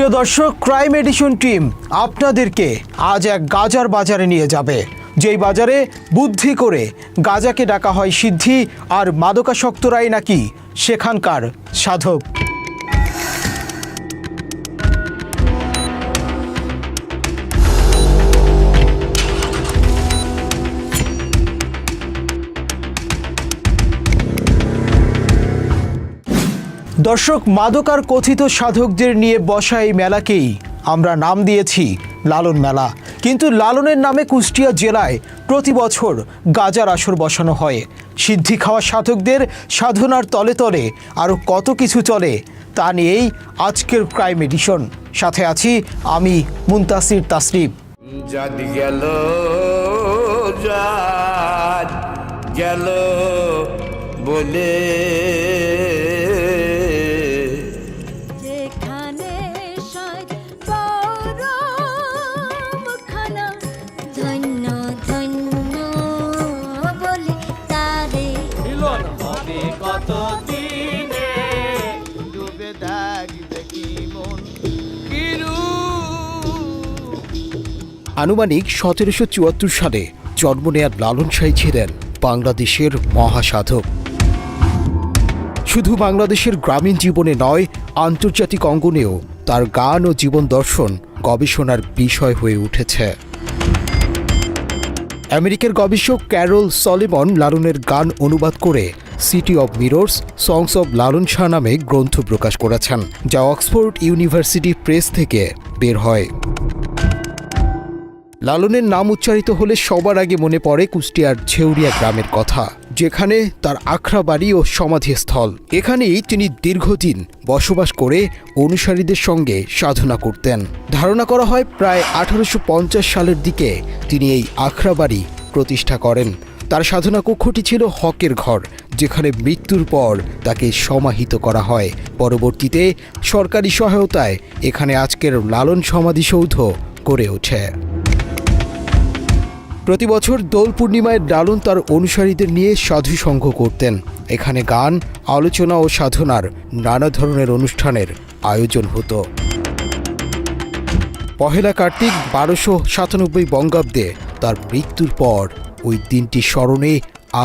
প্রিয় দর্শক, crime addition team আপনাদেরকে আজ এক গাজার বাজারে নিয়ে যাবে, যেই বাজারে বুদ্ধি করে গাজাকে ডাকা হয় সিদ্ধি, আর মাদকাসক্তরাই নাকি সেখানকার সাধক। দর্শক, মাদক আর কথিত সাধকদের নিয়ে বসা এই মেলাকেই আমরা নাম দিয়েছি লালন মেলা। কিন্তু লালনের নামে কুষ্টিয়া জেলায় প্রতি বছর গাজার আসর বসানো হয়। সিদ্ধি খাওয়া সাধকদের সাধনার তলে তলে আরও কত কিছু চলে তা নিয়েই আজকের ক্রাইম এডিশন। সাথে আছি আমি মুনতাসির তাসরিফ। গেল বলে আনুমানিক 1774 সালে জন্ম নেয়ার লালন সাঁই ছিলেন বাংলাদেশের মহাসাধক। শুধু বাংলাদেশের গ্রামীণ জীবনে নয়, আন্তর্জাতিক অঙ্গনেও তার গান ও জীবন দর্শন গবেষণার বিষয় হয়ে উঠেছে। আমেরিকার গবেষক ক্যারল সলিমন লালনের গান অনুবাদ করে city of mirrors songs of Lalon Shah নামে গ্রন্থ প্রকাশ করেছেন, যা অক্সফোর্ড ইউনিভার্সিটি প্রেস থেকে বের হয়। লালনের নাম উচ্চারিত হলে সবার আগে মনে পড়ে কুষ্টিয়ার ছেউরিয়া গ্রামের কথা, যেখানে তার আখড়া বাড়ি ও সমাধিস্থল। এখানেই তিনি দীর্ঘদিন বসবাস করে অনুসারীদের সঙ্গে সাধনা করতেন। ধারণা করা হয় প্রায় 1850 সালের দিকে তিনি এই আখড়া বাড়ি প্রতিষ্ঠা করেন। তার সাধনা কক্ষটি ছিল হকের ঘর, যেখানে মৃত্যুর পর তাকে সমাহিত করা হয়। পরবর্তীতে সরকারি সহায়তায় এখানে আজকের লালন সমাধিসৌধ গড়ে ওঠে। প্রতি বছর দোল পূর্ণিমায় লালন তার অনুসারীদের নিয়ে সাধু সংঘ করতেন। এখানে গান, আলোচনা ও সাধনার নানা ধরনের অনুষ্ঠানের আয়োজন হতো। পহেলা কার্তিক 1297 বঙ্গাব্দে তার মৃত্যুর পর ওই দিনটি স্মরণে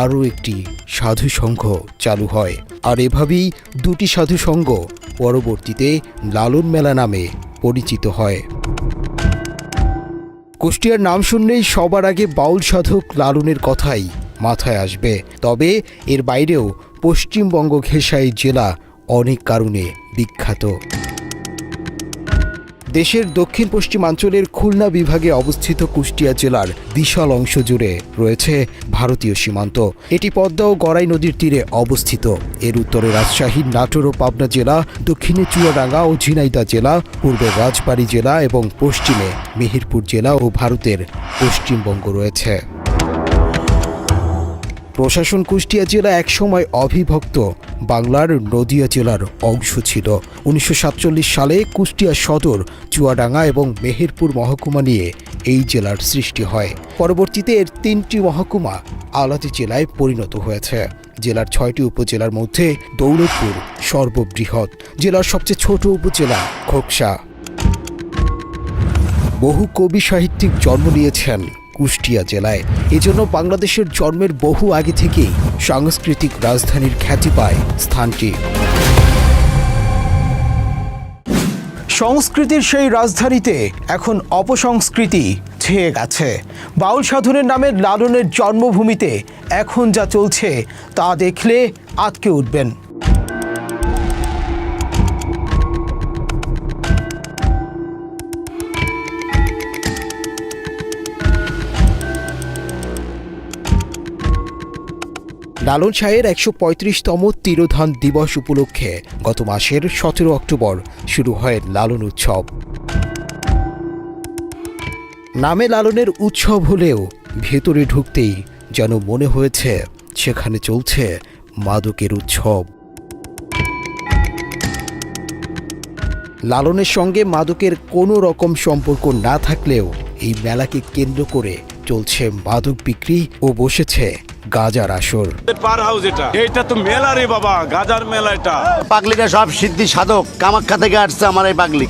আরও একটি সাধু সংঘ চালু হয়, আর এভাবেই দুটি সাধু সংঘ পরবর্তীতে লালন মেলা নামে পরিচিত হয়। কুষ্টিয়ার নাম শুনলেই সবার আগে বাউল সাধক লালনের কথাই মাথায় আসবে। তবে এর বাইরেও পশ্চিমবঙ্গ ঘেঁষা এই জেলা অনেক কারণে বিখ্যাত। দেশের দক্ষিণ পশ্চিমাঞ্চলের খুলনা বিভাগে অবস্থিত কুষ্টিয়া জেলার বিশাল অংশ জুড়ে রয়েছে ভারতীয় সীমান্ত। এটি পদ্মা ও গড়াই নদীর তীরে অবস্থিত। এর উত্তরে রাজশাহী, নাটোর ও পাবনা জেলা, দক্ষিণে চুয়াডাঙ্গা ও ঝিনাইদহ জেলা, পূর্বে রাজবাড়ী জেলা এবং পশ্চিমে মেহেরপুর জেলা ও ভারতের পশ্চিমবঙ্গ রয়েছে। প্রশাসন কুষ্টিয়া জেলা একসময় অবিভক্ত বাংলার নদিয়া জেলার অংশ ছিল। 1947 সালে কুষ্টিয়া সদর, চুয়াডাঙ্গা এবং মেহেরপুর মহকুমা নিয়ে এই জেলার সৃষ্টি হয়। পরবর্তীতে এর 3টি মহকুমা আলাদা জেলায় পরিণত হয়েছে। জেলার 6টি উপজেলার মধ্যে দৌলতপুর সর্ববৃহৎ। জেলার সবচেয়ে ছোট উপজেলা খোকসা। বহু কবি সাহিত্যিক জন্ম নিয়েছেন কুষ্টিয়া জেলায়। এজন্য বাংলাদেশের জন্মের বহু আগে থেকেই সাংস্কৃতিক রাজধানীর খ্যাতি পায় স্থানটি। সংস্কৃতির সেই রাজধানীতে এখন অপসংস্কৃতি ছেয়ে গেছে। বাউল সাধনের নামে লালনের জন্মভূমিতে এখন যা চলছে তা দেখলে আঁতকে উঠবেন। লালন শাহের 135তম তিরোধান দিবস উপলক্ষে গত মাসের 17 অক্টোবর শুরু হয় লালন উৎসব। নামে লালনের উৎসব হলেও ভেতরে ঢুকতেই যেন মনে হয়েছে সেখানে চলছে মাদকের উৎসব। লালনের সঙ্গে মাদকের কোনো রকম সম্পর্ক না থাকলেও এই মেলাকে কেন্দ্র করে চলছে মাদক বিক্রি ও বসেছে গাজার আসর। পার হাউস এটা তো মেলা রে বাবা, গাজার মেলা। এটা পাগলিরা সব সিদ্ধি সাধক, কামাখ্যা থেকে আসছে আমার এই পাগলি।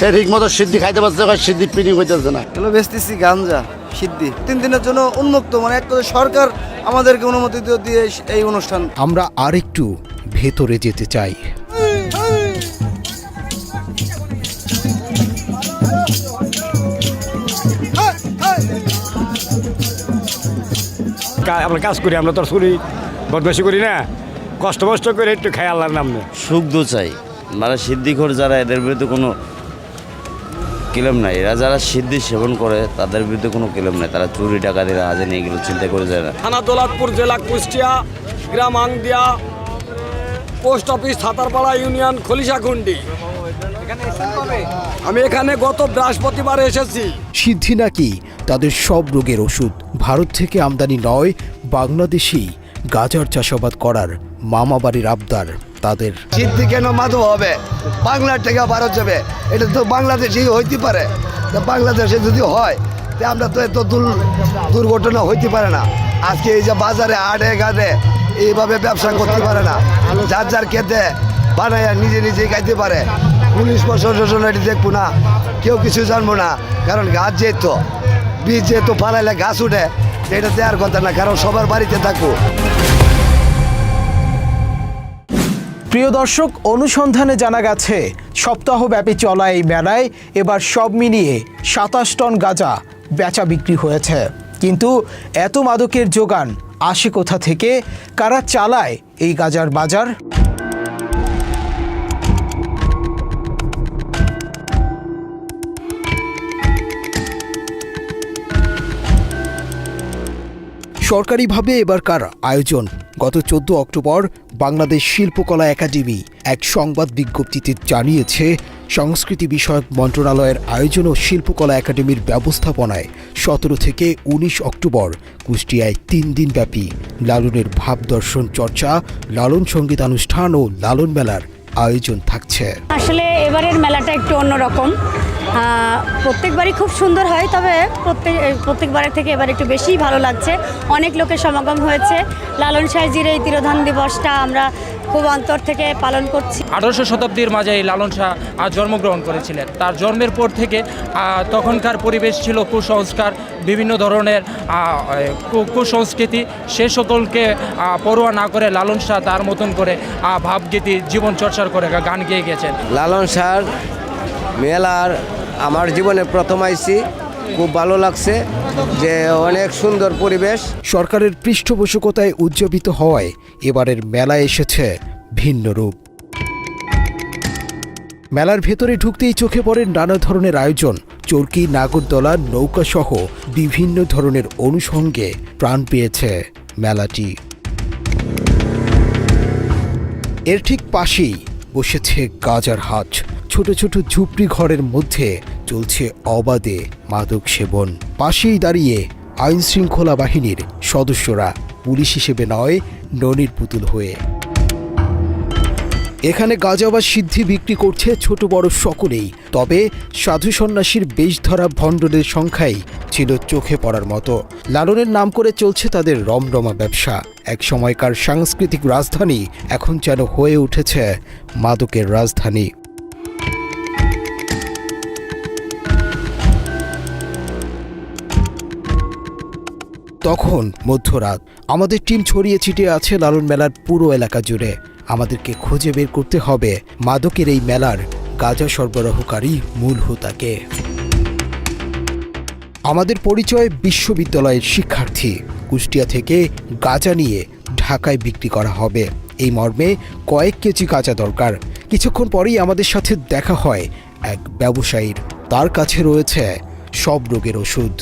সে ঠিক মতো সিদ্ধি খাইতে পারছে, সিদ্ধি পিনিং হইতেছে না। এগুলো বেচতেছি গাঞ্জা সিদ্ধি 3 দিনের জন্য উন্মুক্ত, মানে এক কথা সরকার আমাদেরকে অনুমতি দিয়ে এই অনুষ্ঠান। আমরা আরেকটু ভেতরে যেতে চাই। আমরা কাজ করি, আমরা তো আর চুরি বদমাশি করি না, কষ্ট করে একটু খাই আল্লাহর নাম নিয়ে। সুগ্ধ চাই, মানে সিদ্ধিখোর যারা, এদের বিরুদ্ধে কোনো ক্লেম নাই। এরা যারা সিদ্ধি সেবন করে তাদের বিরুদ্ধে কোনো ক্লেম নাই। তারা চুরি ডাকাতি হাজে নিয়ে এগুলো চিন্তা করে যায় না। থানা দৌলতপুর, জেলা কুষ্টিয়া, গ্রাম আংদিয়া, পোস্ট অফিস ছাতারপাড়া ইউনিয়ন খলিশাকুন্ডি। আমি এখানে গত বৃহস্পতিবার এসেছি। সিদ্ধি নাকি তাদের সব রোগের ওষুধ। ভারত থেকে আমদানি নয়, বাংলাদেশি গাজার চাষাবাদ করার মামাবাড়ির আবদার তাদের। সিদ্ধি কেন মাধব হবে, বাংলার থেকে ভারত যাবে, এটা তো বাংলাদেশেই হইতে পারে। বাংলাদেশে যদি হয় তা আমরা তো এত দুর্ঘটনা হইতে পারে না। আজকে এই যে বাজারে আড়ে গাড়ে এইভাবে ব্যবসা করতে পারে না, যার খেতে বানায় নিজেই খাইতে পারে। পুলিশ প্রশাসন এটি দেখবো না, কেউ কিছু জানবো না, কারণ গাছ যেহেতু বীজ যেহেতু ফালাইলে গাছ উঠে, এটা দেওয়ার কথা না, কারণ সবার বাড়িতে থাকবো। প্রিয় দর্শক, অনুসন্ধানে জানা গেছে সপ্তাহব্যাপী চলা এই মেলায় এবার সব মিলিয়ে 27 টন গাঁজা বেচা বিক্রি হয়েছে। কিন্তু এত মাদকের যোগান আসে কোথা থেকে? কারা চালায় এই গাঁজার বাজার? সরকারিভাবে এবারকার আয়োজন গত 14 অক্টোবর বাংলাদেশ শিল্পকলা একাডেমি এক সংবাদ বিজ্ঞপ্তিতে জানিয়েছে, সংস্কৃতি বিষয়ক মন্ত্রণালয়ের আয়োজন ও শিল্পকলা একাডেমির ব্যবস্থাপনায় 17 থেকে 19 অক্টোবর কুষ্টিয়ায় 3 দিনব্যাপী লালনের ভাব দর্শন চর্চা, লালন সঙ্গীতানুষ্ঠান ও লালন মেলার আয়োজন থাকছে। আসলে এবারের মেলাটা একটু অন্যরকম। প্রত্যেকবারই খুব সুন্দর হয়, তবে প্রত্যেকবারের থেকে এবার একটু বেশিই ভালো লাগছে। অনেক লোকের সমাগম হয়েছে। লালন সাহেজির এই তিরোধান দিবসটা আমরা খুব অন্তর থেকে পালন করছি। 18শো শতাব্দীর মাঝে এই লালন শাহ জন্মগ্রহণ করেছিলেন। তার জন্মের পর থেকে তখনকার পরিবেশ ছিল কুসংস্কার, বিভিন্ন ধরনের কুসংস্কৃতি। সে সকলকে পরোয়া না করে লালন শাহ তার মতন করে ভাবগীতি জীবন চর্চার করে গান গেয়ে গেছেন। লালন শাহ মেলার আমার জীবনে প্রথম আইছি, খুব ভালো লাগছে, যে অনেক সুন্দর পরিবেশ। সরকারের পৃষ্ঠপোষকতায় উদযাপিত হওয়ায় এবারের মেলা এসেছে ভিন্ন রূপ। মেলার ভেতরে ঢুকতেই চোখে পড়ে নানা ধরনের আয়োজন, চরকি, নাগরদোলা, নৌকা সহ বিভিন্ন ধরনের অনুষঙ্গে প্রাণ পেয়েছে মেলাটি। এর ঠিক পাশেই বসেছে গাজার হাট। ছোট ছোট ঝুপড়ি ঘরের মধ্যে চলছে অবাধে মাদক সেবন। পাশেই দাঁড়িয়ে আইন শৃঙ্খলা বাহিনীর সদস্যরা, পুলিশ হিসেবে নয়, ননির পুতুল হয়ে। এখানে গাঁজা বা সিদ্ধি বিক্রি করছে ছোট বড় সকলেই। তবে সাধু সন্ন্যাসীর বেশ ধরা ভণ্ডদের সংখ্যাই ছিল চোখে পড়ার মতো। লালনের নাম করে চলছে তাদের রমরমা ব্যবসা। এক সময়কার সাংস্কৃতিক রাজধানী এখন যেন হয়ে উঠেছে মাদকের রাজধানী। তখন মধ্যরাত। আমাদের টিম ছড়িয়ে ছিটিয়ে আছে লালন মেলার পুরো এলাকা জুড়ে। আমাদেরকে খুঁজে বের করতে হবে মাদকের এই মেলার গাঁজা সরবরাহকারী মূল হোতাকে। আমাদের পরিচয় বিশ্ববিদ্যালয়ের শিক্ষার্থী। কুষ্টিয়া থেকে গাঁজা নিয়ে ঢাকায় বিক্রি করা হবে, এই মর্মে কয়েক কেজি গাঁজা দরকার। কিছুক্ষণ পরেই আমাদের সাথে দেখা হয় এক ব্যবসায়ীর। তার কাছে রয়েছে সব রোগের ওষুধ।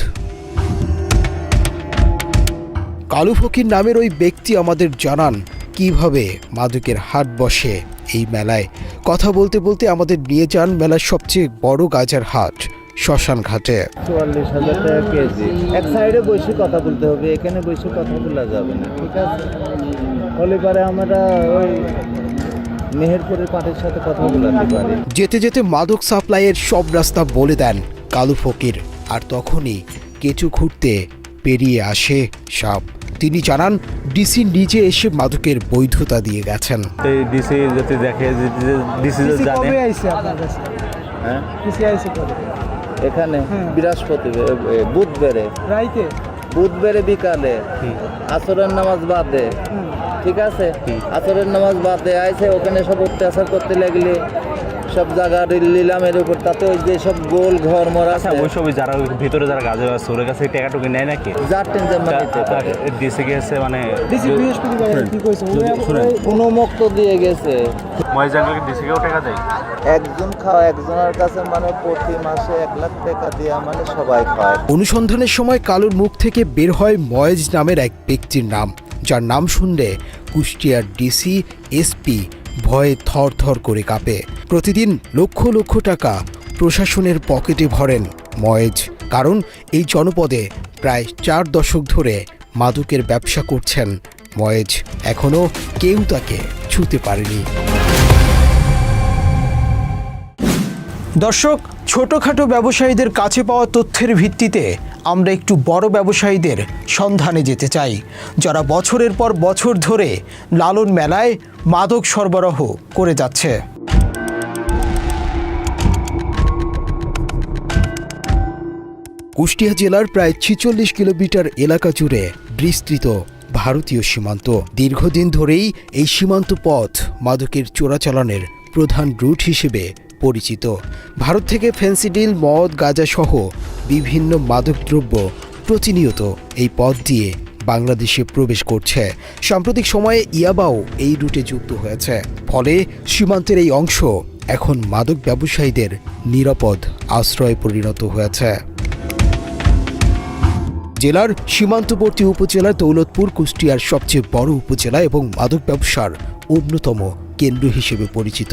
কালু ফকির নামের ওই ব্যক্তি আমাদের জানান কিভাবে মাদকের হাট বসে এই মেলায়। কথা বলতে বলতে আমাদের নিয়ে যান মেলার সবচেয়ে বড় গাজার হাট শ্মশান ঘাটে। 44,000 টাকা কেজি। এক সাইডে বসে কথা বলতে হবে, এখানে বসে কথা বলা যাবে না, ঠিক আছে? হলে পরে আমরা ওই মেহেরপুরের পাটের সাথে কথা বলাতে পারি। যেতে যেতে মাদক সাপ্লাইয়ের সব রাস্তা বলে দেন কালু ফকির। আর তখনই কেঁচু ঘুরতে পেরিয়ে আসে সাপ। তিনি জানান ডিসি নিজে এসে মাদকের বৈধতা দিয়ে গেছেন। ডিসি যদি দেখে, ডিসি জানে হ্যাঁ এখানে বুধবারে বুধবারে বিকালে আসরের নামাজ বাদে, ঠিক আছে, আসরের নামাজ বাদে আইছে, ওখানে সব অত্যাচার করতে লাগলে সব জায়গা নিলামের উপর, তাতে ওই যে সব গোল ঘর মরা আছে, ওই সব যারা ভিতরে যারা গাজা আছে ওর কাছে টাকা টুকি নেয় নাকি? যার টেনশন ডিসি গেছে মানে উন্মুক্ত দিয়ে গেছে, ময়জানকে ডিসি কেও টাকা দেয়, একজন খাওয়া একজনের কাছে মানে প্রতি মাসে 1 লাখ টাকা দিয়া মানে সবাই খায়। অনুসন্ধানের সময় কালুর মুখ থেকে বের হয় ময়েজ নামের এক ব্যক্তির নাম, যার নাম শুনলে কুষ্টিয়ার ডিসি এসপি ভয়ে থরথর করে কাঁপে। প্রতিদিন লক্ষ লক্ষ টাকা প্রশাসনের পকেটে ভরেন ময়েজ, কারণ এই জনপদে প্রায় 4 দশক ধরে মাদকের ব্যবসা করছেন ময়েজ। এখনও কেউ তাকে ছুঁতে পারেনি। দর্শক, ছোটখাটো ব্যবসায়ীদের কাছে পাওয়া তথ্যের ভিত্তিতে আমরা একটু বড় ব্যবসায়ীদের সন্ধানে যেতে চাই, যারা বছরের পর বছর ধরে লালন মেলায় মাদক সরবরাহ করে যাচ্ছে। কুষ্টিয়া জেলার প্রায় 46 কিলোমিটার এলাকা জুড়ে বিস্তৃত ভারতীয় সীমান্ত। দীর্ঘদিন ধরেই এই সীমান্ত পথ মাদকের চোরাচালানের প্রধান রুট হিসেবে পরিচিত। ভারত থেকে ফেন্সিডিল, মদ, গাঁজা সহ বিভিন্ন মাদকদ্রব্য প্রতিনিয়ত এই পথ দিয়ে বাংলাদেশে প্রবেশ করছে। সাম্প্রতিক সময়ে ইয়াবাও এই রুটে যুক্ত হয়েছে, ফলে সীমান্তের এই অংশ এখন মাদক ব্যবসায়ীদের নিরাপদ আশ্রয়ে পরিণত হয়েছে। জেলার সীমান্তবর্তী উপজেলা দৌলতপুর কুষ্টিয়ার সবচেয়ে বড় উপজেলা এবং মাদক ব্যবসার অন্যতম কেন্দ্র হিসেবে পরিচিত।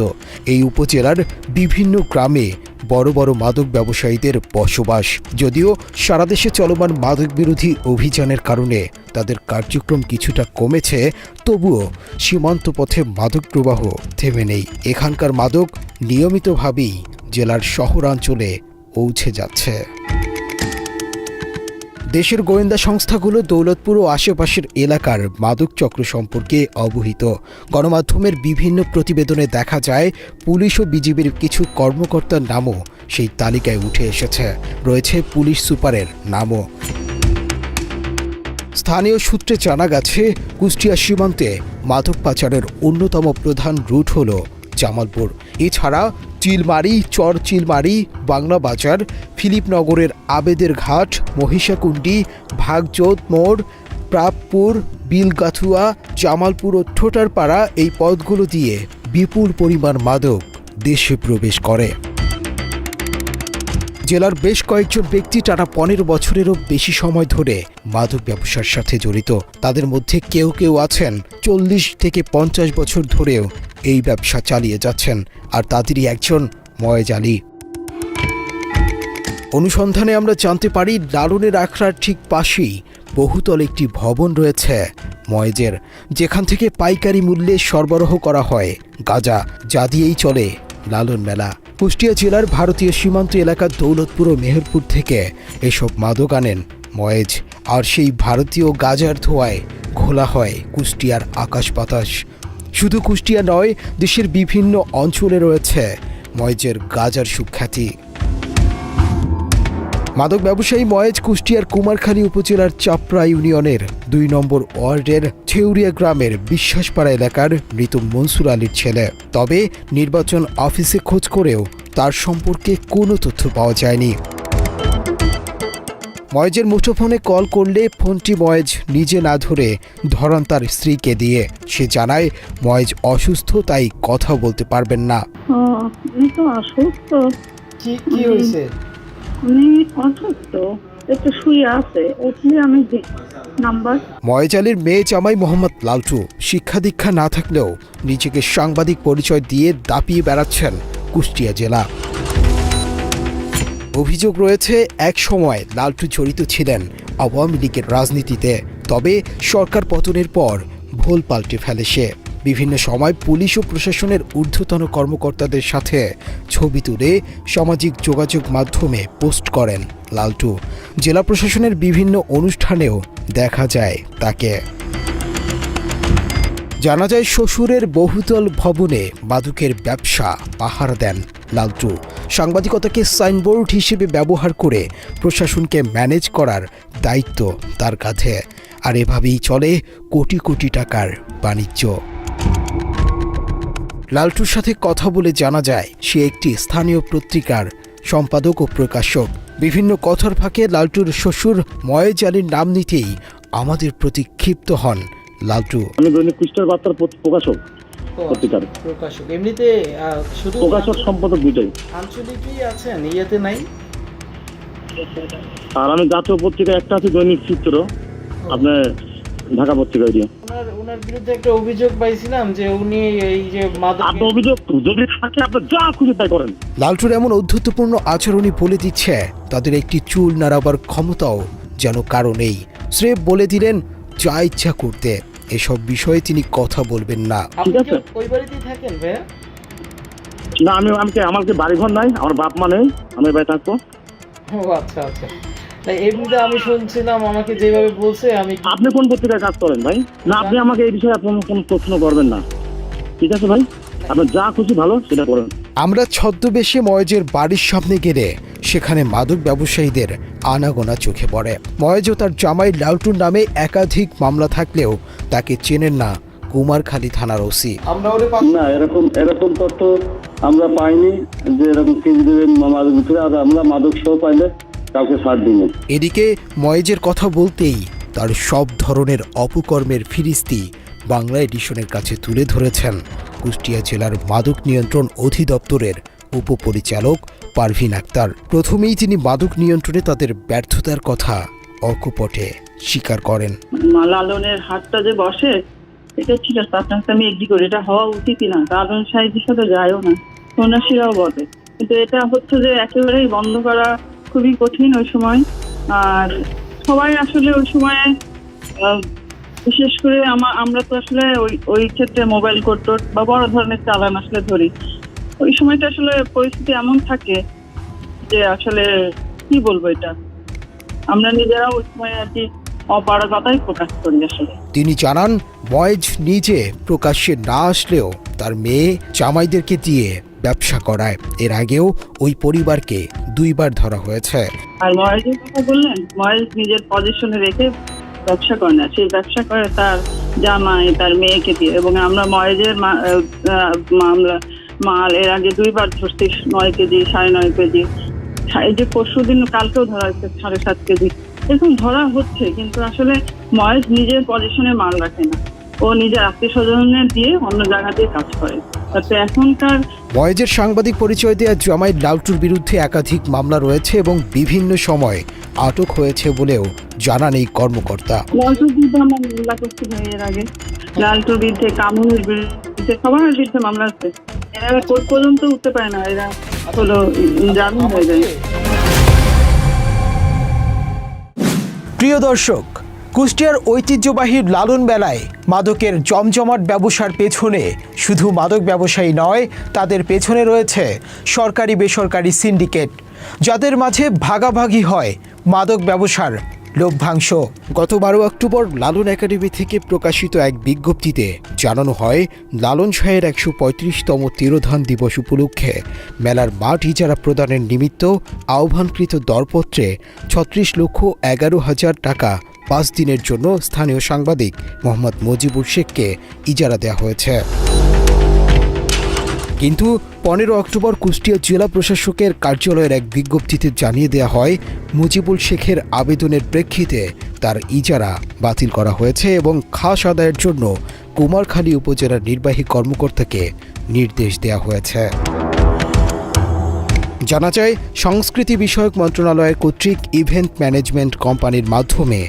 এই উপজেলার বিভিন্ন গ্রামে বড় বড় মাদক ব্যবসায়ীদের বসবাস। যদিও সারা দেশে চলমান মাদক বিরোধী অভিযানের কারণে তাদের কার্যক্রম কিছুটা কমেছে, তবুও সীমান্ত পথে মাদক প্রবাহ থেমে নেই। এখানকার মাদক নিয়মিতভাবেই জেলার শহরাঞ্চলে পৌঁছে যাচ্ছে। দেশের গোয়েন্দা সংস্থাগুলো দৌলতপুর ও আশেপাশের এলাকার মাদক চক্র সম্পর্কে অবহিত। গণমাধ্যমের বিভিন্ন প্রতিবেদনে দেখা যায় পুলিশ ও বিজিবির কিছু কর্মকর্তার নামও সেই তালিকায় উঠে এসেছে, রয়েছে পুলিশ সুপারের নামও। স্থানীয় সূত্রে জানা গেছে কুষ্টিয়া সীমান্তে মাদক পাচারের অন্যতম প্রধান রুট হল জামালপুর। এছাড়া চিলমারি, চর চিলমারি, বাংলা বাজার, ফিলিপনগরের আবেদের ঘাট, মহিষাকুণ্ডি, ভাগজোত মোড়, প্রাপপুর, বিলগাথুয়া, জামালপুর ও ঠোঁটারপাড়া এই পথগুলো দিয়ে বিপুল পরিমাণ মাদক দেশে প্রবেশ করে। জেলার বেশ কয়েকজন ব্যক্তি টানা 15 বছরেরও বেশি সময় ধরে মাদক ব্যবসার সাথে জড়িত। তাদের মধ্যে কেউ কেউ আছেন 40 থেকে 50 বছর ধরেও এই ব্যবসা চালিয়ে যাচ্ছেন, আর তাদেরই একজন ময়েজ আলী। অনুসন্ধানে আমরা জানতে পারি লালনের আখড়ার ঠিক পাশেই বহুতল একটি ভবন রয়েছে ময়েজের, যেখান থেকে পাইকারি মূল্যে সরবরাহ করা হয় গাঁজা, যা দিয়েই চলে লালন মেলা। কুষ্টিয়া জেলার ভারতীয় সীমান্ত এলাকা দৌলতপুর ও মেহেরপুর থেকে এসব মাদক আনেন ময়েজ, আর সেই ভারতীয় গাঁজার ধোঁয়ায় ঘোলা হয় কুষ্টিয়ার আকাশ বাতাস। শুধু কুষ্টিয়া নয়, দেশের বিভিন্ন অঞ্চলে রয়েছে ময়েজের গাঁজার সুখ্যাতি। মাদক ব্যবসায়ী ময়েজ কুষ্টিয়ার কুমারখালী উপজেলার চাপড়া ইউনিয়নের 2 নম্বর ওয়ার্ডের ছেউরিয়া গ্রামের বিশ্বাসপাড়া এলাকার মৃত মনসুর আলীর ছেলে। তবে নির্বাচন অফিসে খোঁজ করেও তার সম্পর্কে কোনো তথ্য পাওয়া যায়নি। ময়েজের মুঠোফোনে কল করলে ফোনটি ময়েজ নিজে না ধরে ধরান তার স্ত্রীকে দিয়ে। সে জানায় ময়েজ অসুস্থ, তাই কথা বলতে পারবেন না। কি হয়েছে? উনি অসুস্থ, একটু শুয়ে আছে, উঠলে আমি নাম্বার। ময়েজ আলীর মেয়ে জামাই মোহাম্মদ লালটু শিক্ষা দীক্ষা না থাকলেও নিজেকে সাংবাদিক পরিচয় দিয়ে দাপিয়ে বেড়াচ্ছেন কুষ্টিয়া জেলা। অভিযোগ রয়েছে এক সময় লালটু জড়িত ছিলেন আওয়ামী লীগের রাজনীতিতে, তবে সরকার পতনের পর ভোল পাল্টে ফেলে সে। বিভিন্ন সময় পুলিশ ও প্রশাসনের ঊর্ধ্বতন কর্মকর্তাদের সাথে ছবি তুলে সামাজিক যোগাযোগ মাধ্যমে পোস্ট করেন লালটু। জেলা প্রশাসনের বিভিন্ন অনুষ্ঠানেও দেখা যায় তাকে। জানা যায় শ্বশুরের বহুতল ভবনে মাদকের ব্যবসা পাহারা দেন লালটু। সাংবাদিকতাকে সাইনবোর্ড হিসেবে ব্যবহার করে প্রশাসনকে ম্যানেজ করার দায়িত্ব তার কাঁধে। আর এভাবেই চলে কোটি কোটি টাকার বাণিজ্য। লালটুর সাথে কথা বলে জানা যায় সে একটি স্থানীয় পত্রিকার সম্পাদক ও প্রকাশক। বিভিন্ন কথার ফাঁকে লালটুর শ্বশুর ময়েজ আলীর নাম নিতেই আমাদের প্রতি ক্ষিপ্ত হন লালটু। আমি দৈনিক কুষ্টিয়ার বার্তার প্রকাশক, পত্রিকার প্রকাশক। এমনিতে শুধু প্রকাশক সম্পাদক দুইটাই। আঞ্চলিকই আছেন, ইয়েতে নাই? আর আমি জাতীয় পত্রিকা একটা আছে দৈনিক চিত্র, আপনার ঢাকা পত্রিকা দিয়ে। ওনার বিরুদ্ধে একটা অভিযোগ পাইছিলাম যে উনি এই যে আপনি অভিযোগ যদি থাকে আপনি যা খুশি তাই করেন। লালটুর এমন অধ্যত্বপূর্ণ আচরণই বলে দিচ্ছে তাদের একটি চুল নাড়াবার ক্ষমতাও যেন কারো নেই। স্রেফ বলে দিলেন যা ইচ্ছা করতে, এসব বিষয়ে তিনি কথা বলবেন না। ঠিক আছে, ওই বাড়িতেই থাকেন ভাইয়া? না আমার কি বাড়িঘর নাই, আমার বাপ মা নেই, আমি বাড়ি থাকবো। ও আচ্ছা আচ্ছা। তাই এমনিতে আমি শুনছিলাম আমাকে যেভাবে বলছে আমি। আপনি কোন পত্রিকায় কাজ করেন ভাই? না আপনি আমাকে এই বিষয়ে কোনো প্রশ্ন করবেন না, ঠিক আছে ভাই? আপনি যা খুশি ভালো সেটা করেন। আমরা ছদ্মবেশে ময়েজের বাড়ির সামনে গেলে সেখানে মাদক ব্যবসায়ীদের আনাগোনা চোখে পড়ে। ময়েজ ও তার জামাই লালটুর নামে একাধিক মামলা থাকলেও তাকে চেনেন না কুমারখালী থানার ওসি। না এরকম তথ্য আমরা পাইনি যে এরকম কেজি দেবেন মাদক ভিতরে, আর আমরা মাদক সহ পাইলে কাউকে ছাড় দিই না। এদিকে ময়েজের কথা বলতেই তার সব ধরনের অপকর্মের ফিরিস্তি বাংলা এডিশনের কাছে তুলে ধরেছেন কুষ্টিয়া জেলার মাদক নিয়ন্ত্রণ অধিদপ্তরের উপপরিচালক পারভিন আক্তার। প্রথমেই তিনি মাদক নিয়ন্ত্রণে তাদের ব্যর্থতার কথা অকপটে স্বীকার করেন। লালনের হাটটা যে বসে এটা ঠিক আছে, আপনার সাথে আমি এগ্রি করি, এটা হওয়া উচিতই না। লালন সাহেবের সাথে যায়ও না, সন্ন্যাসীরাও বলে, কিন্তু এটা হচ্ছে যে একেবারেই বন্ধ করা খুবই কঠিন ওই সময়। আর সবাই আসলে ওই সময় বিশেষ করে আমরা তো আসলে ওই ক্ষেত্রে মোবাইল কোর্ট বা বড় ধরনের চালান আসলে ধরি। ওই সময়টা আসলে পরিস্থিতি এমন থাকে যে আসলে কি বলবো, এটা আমরা নিজেরা ওই সময় আর কি অপারগতাই প্রকাশ করি আসলে। তিনি জানান ময়েজ নিজে প্রকাশ্যে না আসলেও তার মেয়ে জামাইদেরকে দিয়ে ব্যবসা করায়। এর আগেও ওই পরিবারকে 2 বার ধরা হয়েছে। আর ময়েজের কথা বললেন, ময়েজ নিজের পজিশনে রেখে ব্যবসা করে না, সেই ব্যবসা করে তার জামাই তার মেয়েকে দিয়ে। এবং আমরা ময়েজের মাল এর আগে 2 বার ধরছি, 9 কেজি 9.5 কেজি। এই যে পরশুদিন কালকেও ধরা হয়েছে 7.5 কেজি, এরকম ধরা হচ্ছে। কিন্তু আসলে ময়েজ নিজের পজিশনে মাল রাখে না, ও নিজের আত্মীয় স্বজনের দিয়ে অন্য জায়গা দিয়ে কাজ করে। তাতে এখনকার ময়েজের সাংবাদিক পরিচয় দেওয়া জামাই লালটুর বিরুদ্ধে একাধিক মামলা রয়েছে এবং বিভিন্ন সময় আটক হয়েছে বলেও জানান এই কর্মকর্তা। লালটুর বিরুদ্ধে আমরা মামলা করছি ভাই, এর আগে লালটুর বিরুদ্ধে, কামুনের বিরুদ্ধে, সবার বিরুদ্ধে মামলা আছে। এরা কোর্ট পর্যন্ত উঠতে পারে না, এরা হলো জামিন হয়ে যায়। প্রিয় দর্শক, কুষ্টিয়ার ঐতিহ্যবাহী লালন মেলায় মাদকের জমজমাট ব্যবসার পেছনে শুধু মাদক ব্যবসায়ী নয়, তাদের পেছনে রয়েছে সরকারি বেসরকারি সিন্ডিকেট, যাদের মাঝে ভাগাভাগি হয় মাদক ব্যবসার লভ্যাংশ। গত 12 অক্টোবর লালন একাডেমি থেকে প্রকাশিত এক বিজ্ঞপ্তিতে জানানো হয়, লালন শাহের 135তম তিরোধান দিবস উপলক্ষে মেলার মাঠ ইজারা প্রদানের নিমিত্ত আহ্বানকৃত দরপত্রে 36,11,000 টাকা 5 দিনের জন্য স্থানীয় সাংবাদিক মোহাম্মদ মুজিবুল শেখকে ইজারা দেওয়া হয়েছে। কিন্তু 15 অক্টোবর কুষ্টিয়া জেলা প্রশাসকের কার্যালয়ের এক বিজ্ঞপ্তিতে জানিয়ে দেওয়া হয়, মুজিবুল শেখের আবেদনের প্রেক্ষিতে তার ইজারা বাতিল করা হয়েছে এবং খাস আদায়ের জন্য কুমারখালী উপজেলার নির্বাহী কর্মকর্তাকে নির্দেশ দেওয়া হয়েছে। জানা যায়, সংস্কৃতি বিষয়ক মন্ত্রণালয়ের কর্তৃক ইভেন্ট ম্যানেজমেন্ট কোম্পানির মাধ্যমে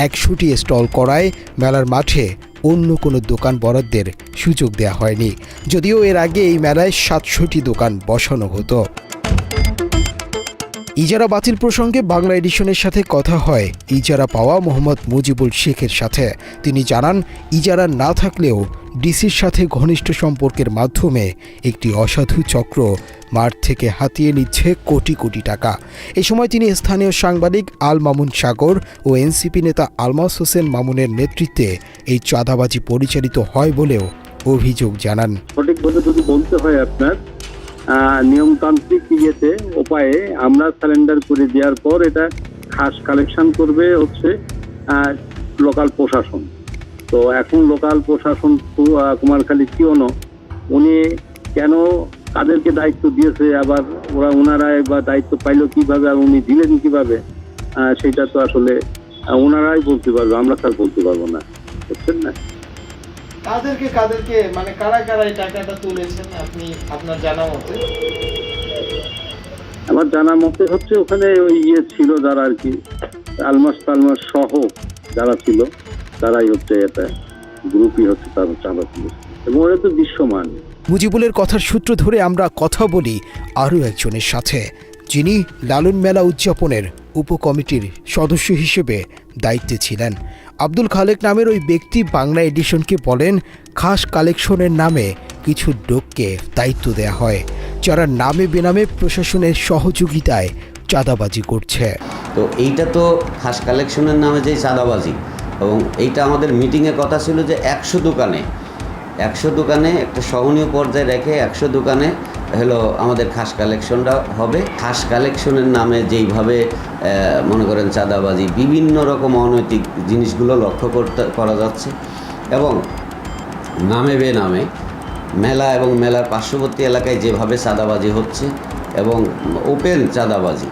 100টি স্টল করায় মেলার মাঠে অন্য কোনো দোকান বরাদ্দের সুযোগ দেওয়া হয়নি, যদিও এর আগে এই মেলায় 700টি দোকান বসানো হতো। ইজারা বাতিল প্রসঙ্গে বাংলা এডিশনের সাথে কথা হয় ইজারা পাওয়া মোহাম্মদ মুজিবুল শেখের সাথে। তিনি জানান, ইজারা না থাকলেও ডিসির সাথে ঘনিষ্ঠ সম্পর্কের মাধ্যমে একটি অসাধু চক্র মাঠ থেকে হাতিয়ে নিচ্ছে কোটি কোটি টাকা। এ সময় তিনি স্থানীয় সাংবাদিক আল মামুন সাগর ও এনসিপি নেতা আলমাস হোসেন মামুনের নেতৃত্বে এই চাঁদাবাজি পরিচালিত হয় বলেও অভিযোগ জানান। সঠিকভাবে যদি বলতে হয় আপনার নিয়মতান্ত্রিক ইয়েতে উপায়ে আমরা স্যালেন্ডার করে দেওয়ার পর এটা খাস কালেকশন করবে হচ্ছে লোকাল প্রশাসন। তো এখন লোকাল প্রশাসন কুমারখালী কিওনো উনি কেন তাদেরকে দায়িত্ব দিয়েছে, আবার ওনারাই বা দায়িত্ব পাইলো কিভাবে আর উনি দিলেন কিভাবে, সেটা তো আসলে ওনারাই বলতে পারবে, আমরা তার বলতে পারবো না, বুঝছেন না। কাদেরকে মানে কারা কারা এই টাকাটা তুলেছেন আপনি আপনার জানা মতে? আমার জানা মতে হচ্ছে ওখানে ওই ছিল যারা আর কি আলমাস সহ যারা ছিল তারাই হচ্ছে এটা গ্রুপই হচ্ছে তার চাঁদা তুলেছে এবং ওরা তো বিশ্বমান। মুজিবুলের কথার সূত্র ধরে আমরা কথা বলি আরও একজনের সাথে, যিনি লালন মেলা উদযাপনের উপকমিটির সদস্য হিসেবে দায়িত্বে ছিলেন। আব্দুল খালেক নামের ওই ব্যক্তি বাংলা এডিশনকে বলেন, খাস কালেকশনের নামে কিছু লোককে দায়িত্ব দেয়া হয় যারা নামে বেনামে প্রশাসনের সহযোগিতায় চাঁদাবাজি করছে। তো এইটা তো খাস কালেকশনের নামে যে চাঁদাবাজি, এবং এইটা আমাদের মিটিংয়ে কথা ছিল যে 100 দোকানে একটা সহনীয় পর্যায়ে রেখে 100 দোকানে হলো আমাদের খাস কালেকশনটা হবে। খাস কালেকশনের নামে যেইভাবে মনে করেন চাঁদাবাজি, বিভিন্ন রকম অনৈতিক জিনিসগুলো লক্ষ্য করা যাচ্ছে, এবং নামে বেনামে মেলা এবং মেলার পার্শ্ববর্তী এলাকায় যেভাবে চাঁদাবাজি হচ্ছে এবং ওপেন চাঁদাবাজি,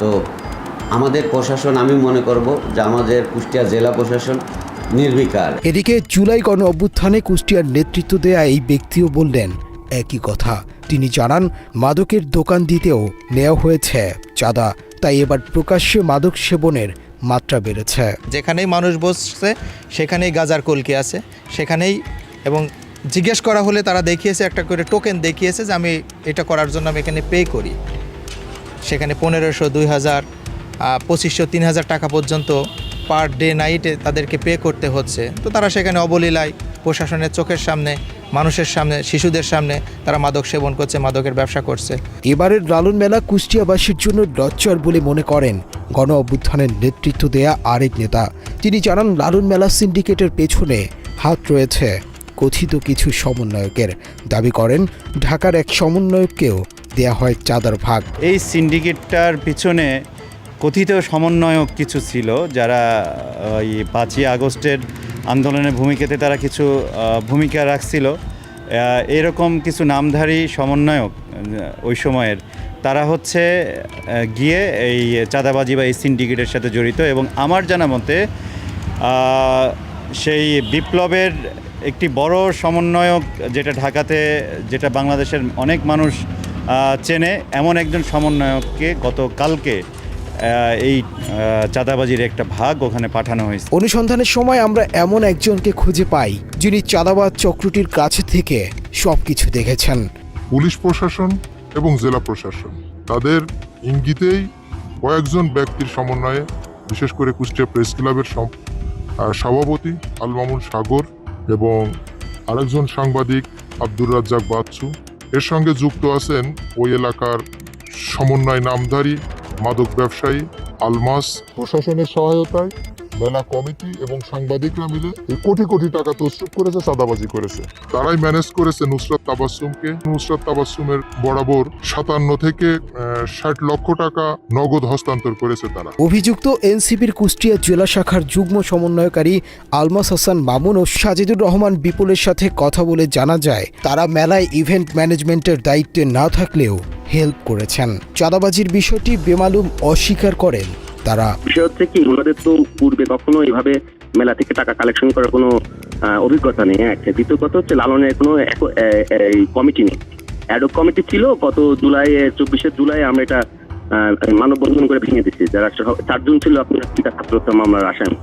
তো আমাদের প্রশাসন, আমি মনে করব যে আমাদের কুষ্টিয়া জেলা প্রশাসন নির্বিকার। এদিকে জুলাই গণ অভ্যুত্থানে কুষ্টিয়ার নেতৃত্ব দেয়া এই ব্যক্তিও বললেন একই কথা। তিনি জানান, মাদকের দোকান দিতেও নেওয়া হয়েছে চাঁদা, তাই এবার প্রকাশ্যে মাদক সেবনের মাত্রা বেড়েছে। যেখানেই মানুষ বসছে সেখানেই গাজার কলকি আছে সেখানেই, এবং জিজ্ঞেস করা হলে তারা দেখিয়েছে একটা করে টোকেন দেখিয়েছে যে আমি এটা করার জন্য আমি এখানে পে করি। সেখানে 1500, 2000, 2500, 3000 টাকা পর্যন্ত পার ডে নাইটে তাদেরকে পে করতে হচ্ছে। তো তারা সেখানে অবলীলায় প্রশাসনের চোখের সামনে, মানুষের সামনে, শিশুদের সামনে তারা মাদক সেবন করছে, মাদকের ব্যবসা করছে। এবারের লালন মেলা কুষ্টিয়াবাসীর জন্য লজ্জার বলে মনে করেন গণ অভ্যুত্থানের নেতৃত্ব দেয়া আরেক নেতা। তিনি জানান, লালন মেলা সিন্ডিকেটের পেছনে হাত রয়েছে কথিত কিছু সমন্বয়কের। দাবি করেন, ঢাকার এক সমন্বয়ককেও দেয়া হয় চাঁদার ভাগ। এই সিন্ডিকেটটার পিছনে কথিত সমন্বয়ক কিছু ছিল, যারা ওই 5ই আগস্টের আন্দোলনের ভূমিকাতে তারা কিছু ভূমিকা রাখছিল। এরকম কিছু নামধারী সমন্বয়ক ওই সময়ের, তারা হচ্ছে গিয়ে এই চাঁদাবাজি বা এই সিন্ডিকেটের সাথে জড়িত। এবং আমার জানা মতে সেই বিপ্লবের একটি বড় সমন্বয়ক, যেটা ঢাকাতে, যেটা বাংলাদেশের অনেক মানুষ চেনে, এমন একজন সমন্বয়ককে গতকালকে এই চাঁদাবাজির একটা ভাগ ওখানে পাঠানো হয়েছে। অনুসন্ধানের সময় আমরা এমন একজনকে খুঁজে পাই যিনি চাঁদাবাজ চক্রটির কাছে থেকে সবকিছু দেখেছেন। পুলিশ প্রশাসন এবং জেলা প্রশাসন তাদের ইঙ্গিতেই কয়েকজন ব্যক্তির সমন্বয়ে, বিশেষ করে কুষ্টিয়া প্রেস ক্লাবের সভাপতি আল মামুন সাগর এবং আরেকজন সাংবাদিক আব্দুর রাজ্জাক বাচ্চু, এর সঙ্গে যুক্ত আছেন ওই এলাকার সমন্বয় নামধারী মাদক ব্যবসায়ী আলমাস। প্রশাসনের সহায়তায় মেলা কমিটি এবং সাংবাদিকরা মিলে এই কোটি কোটি টাকা তছরূপ করেছে, চাঁদাবাজি করেছে। তারাই ম্যানেজ করেছে নুসরাত তাবাসসুমকে। নুসরাত তাবাসসুমের বরাবর 57 থেকে 60 লক্ষ টাকা নগদ হস্তান্তর করেছে তারা। অভিযুক্ত এনসিপির কুষ্টিয়া জেলা শাখার যুগ্ম সমন্বয়কারী আলমাস হাসান মামুন ও সাজিদুর রহমান বিপুলের সাথে কথা বলে জানা যায়, তারা মেলায় ইভেন্ট ম্যানেজমেন্টের দায়িত্বে না থাকলেও হেল্প করেছেন। চাঁদাবাজির বিষয়টি বেমালুম অস্বীকার করেন তারা। বিষয় হচ্ছে কি, ওনাদের তো পূর্বে কখনো এইভাবে মেলা থেকে টাকা কালেকশন করার কোনো অভিজ্ঞতা নেই। একটা দ্বিতীয় কথা হচ্ছে, লালনের কোনো কমিটি নেই, অ্যাডক কমিটি ছিল। গত 24 জুলাই আমরা এটা মানববন্ধন করে ভেঙে দিচ্ছি। যারা 4 জন ছিল আপনার ছাত্রহত্যা মামলার আসামি,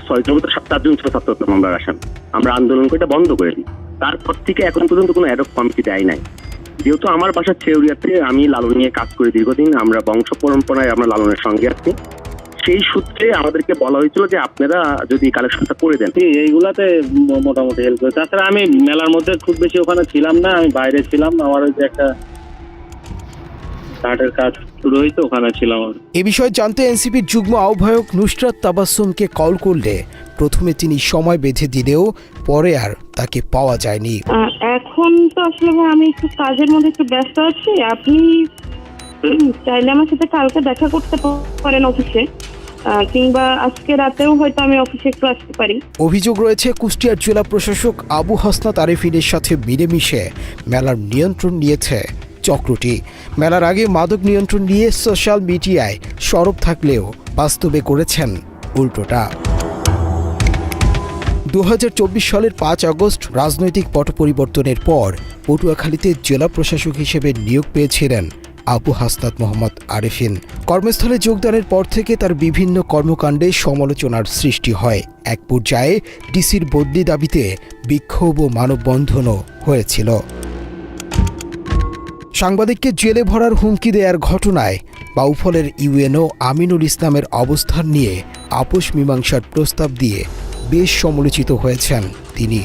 6 জন 4 জন ছিল ছাত্রহত্যা মামলার আসামি। আমরা আন্দোলন করে এটা বন্ধ করে দিই। তারপর থেকে এখন পর্যন্ত কোনো অ্যাডক কমিটি দেয় নাই। যেহেতু আমার বাসা ছেউরিয়াতে, আমি লালন নিয়ে কাজ করি দীর্ঘদিন, আমরা বংশ পরম্পরায় আমরা লালনের সঙ্গে আছি। সেই সূত্রে আমাদেরকে বলা হয়েছিল যে আপনারা যদি কালেকশনটা করে দেন, এইগুলাতে মোটামুটি হেল্প করে। তাছাড়া আমি মেলার মধ্যে খুব বেশি ওখানে ছিলাম না, আমি বাইরে ছিলাম। আমার ওই যে একটা কাঠের কাজ শুরু হয়েছে, ওখানে ছিলাম। এ বিষয়ে জানতে এনসিপির যুগ্ম আহ্বায়ক নুসরাত তাবাসসুমকে কল করলে প্রথমে তিনি সময় বেঁধে দিলেও পরে আর তাকে পাওয়া যায়নি। এখন এখন তো আসলে ভাই আমি একটু কাজের মধ্যে একটু ব্যস্ত আছি। আপনি চাইলে আমার সাথে কালকে দেখা করতে পারেন অফিসে, কিংবা আজকে রাতেও হয়তো আমি অফিসে একটু আসতে পারি। অভিযোগ রয়েছে কুষ্টিয়ার জেলা প্রশাসক আবু হাসনাত আরেফিনের সাথে মিলেমিশে মেলার নিয়ন্ত্রণ নিয়েছে চক্রটি। মেলার আগে মাদক নিয়ন্ত্রণ নিয়ে সোশ্যাল মিডিয়ায় সরব থাকলেও বাস্তবে করেছেন উল্টোটা। 2024 সালের 5 আগস্ট রাজনৈতিক পট পরিবর্তনের পর পটুয়াখালীতে জেলা প্রশাসক হিসেবে নিয়োগ পেয়েছিলেন আবু হাসনাত মোহাম্মদ আরেফিন। কর্মস্থলে যোগদানের পর থেকে তার বিভিন্ন কর্মকাণ্ডে সমালোচনার সৃষ্টি হয়। এক পর্যায়ে ডিসির বদলি দাবিতে বিক্ষোভ ও মানববন্ধনও হয়েছিল। সাংবাদিককে জেলে ভরার হুমকি দেওয়ার ঘটনায় বাউফলের ইউএনও আমিনুল ইসলামের অবস্থান নিয়ে আপোষ মীমাংসার প্রস্তাব দিয়ে বেশ সমালোচিত হয়েছেন তিনি।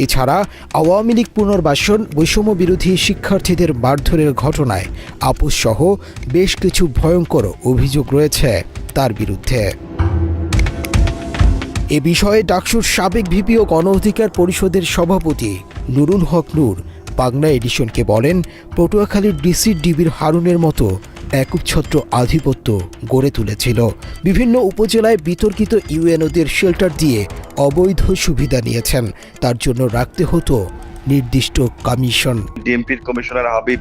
এছাড়া আওয়ামী লীগ পুনর্বাসন, বৈষম্য বিরোধী শিক্ষার্থীদের মারধরের ঘটনায় আপোষ সহ বেশ কিছু ভয়ঙ্কর অভিযোগ রয়েছে তার বিরুদ্ধে। এ বিষয়ে ডাকসুর সাবেক ভিপি ও গণ অধিকার পরিষদের সভাপতি নুরুল হক নূর বাংলা এডিশনকে বলেন, পটুয়াখালীর ডিসির ডিবির হারুনের মতো একচ্ছত্র আধিপত্য গড়ে তুলেছিল। বিভিন্ন উপজেলায় বিতর্কিত ইউএনওদের শেল্টার দিয়ে অবৈধ সুবিধা নিয়েছেন। তার জন্য রাখতে হতো নির্দিষ্ট কমিশন। ডিএমপির কমিশনার হাবিব,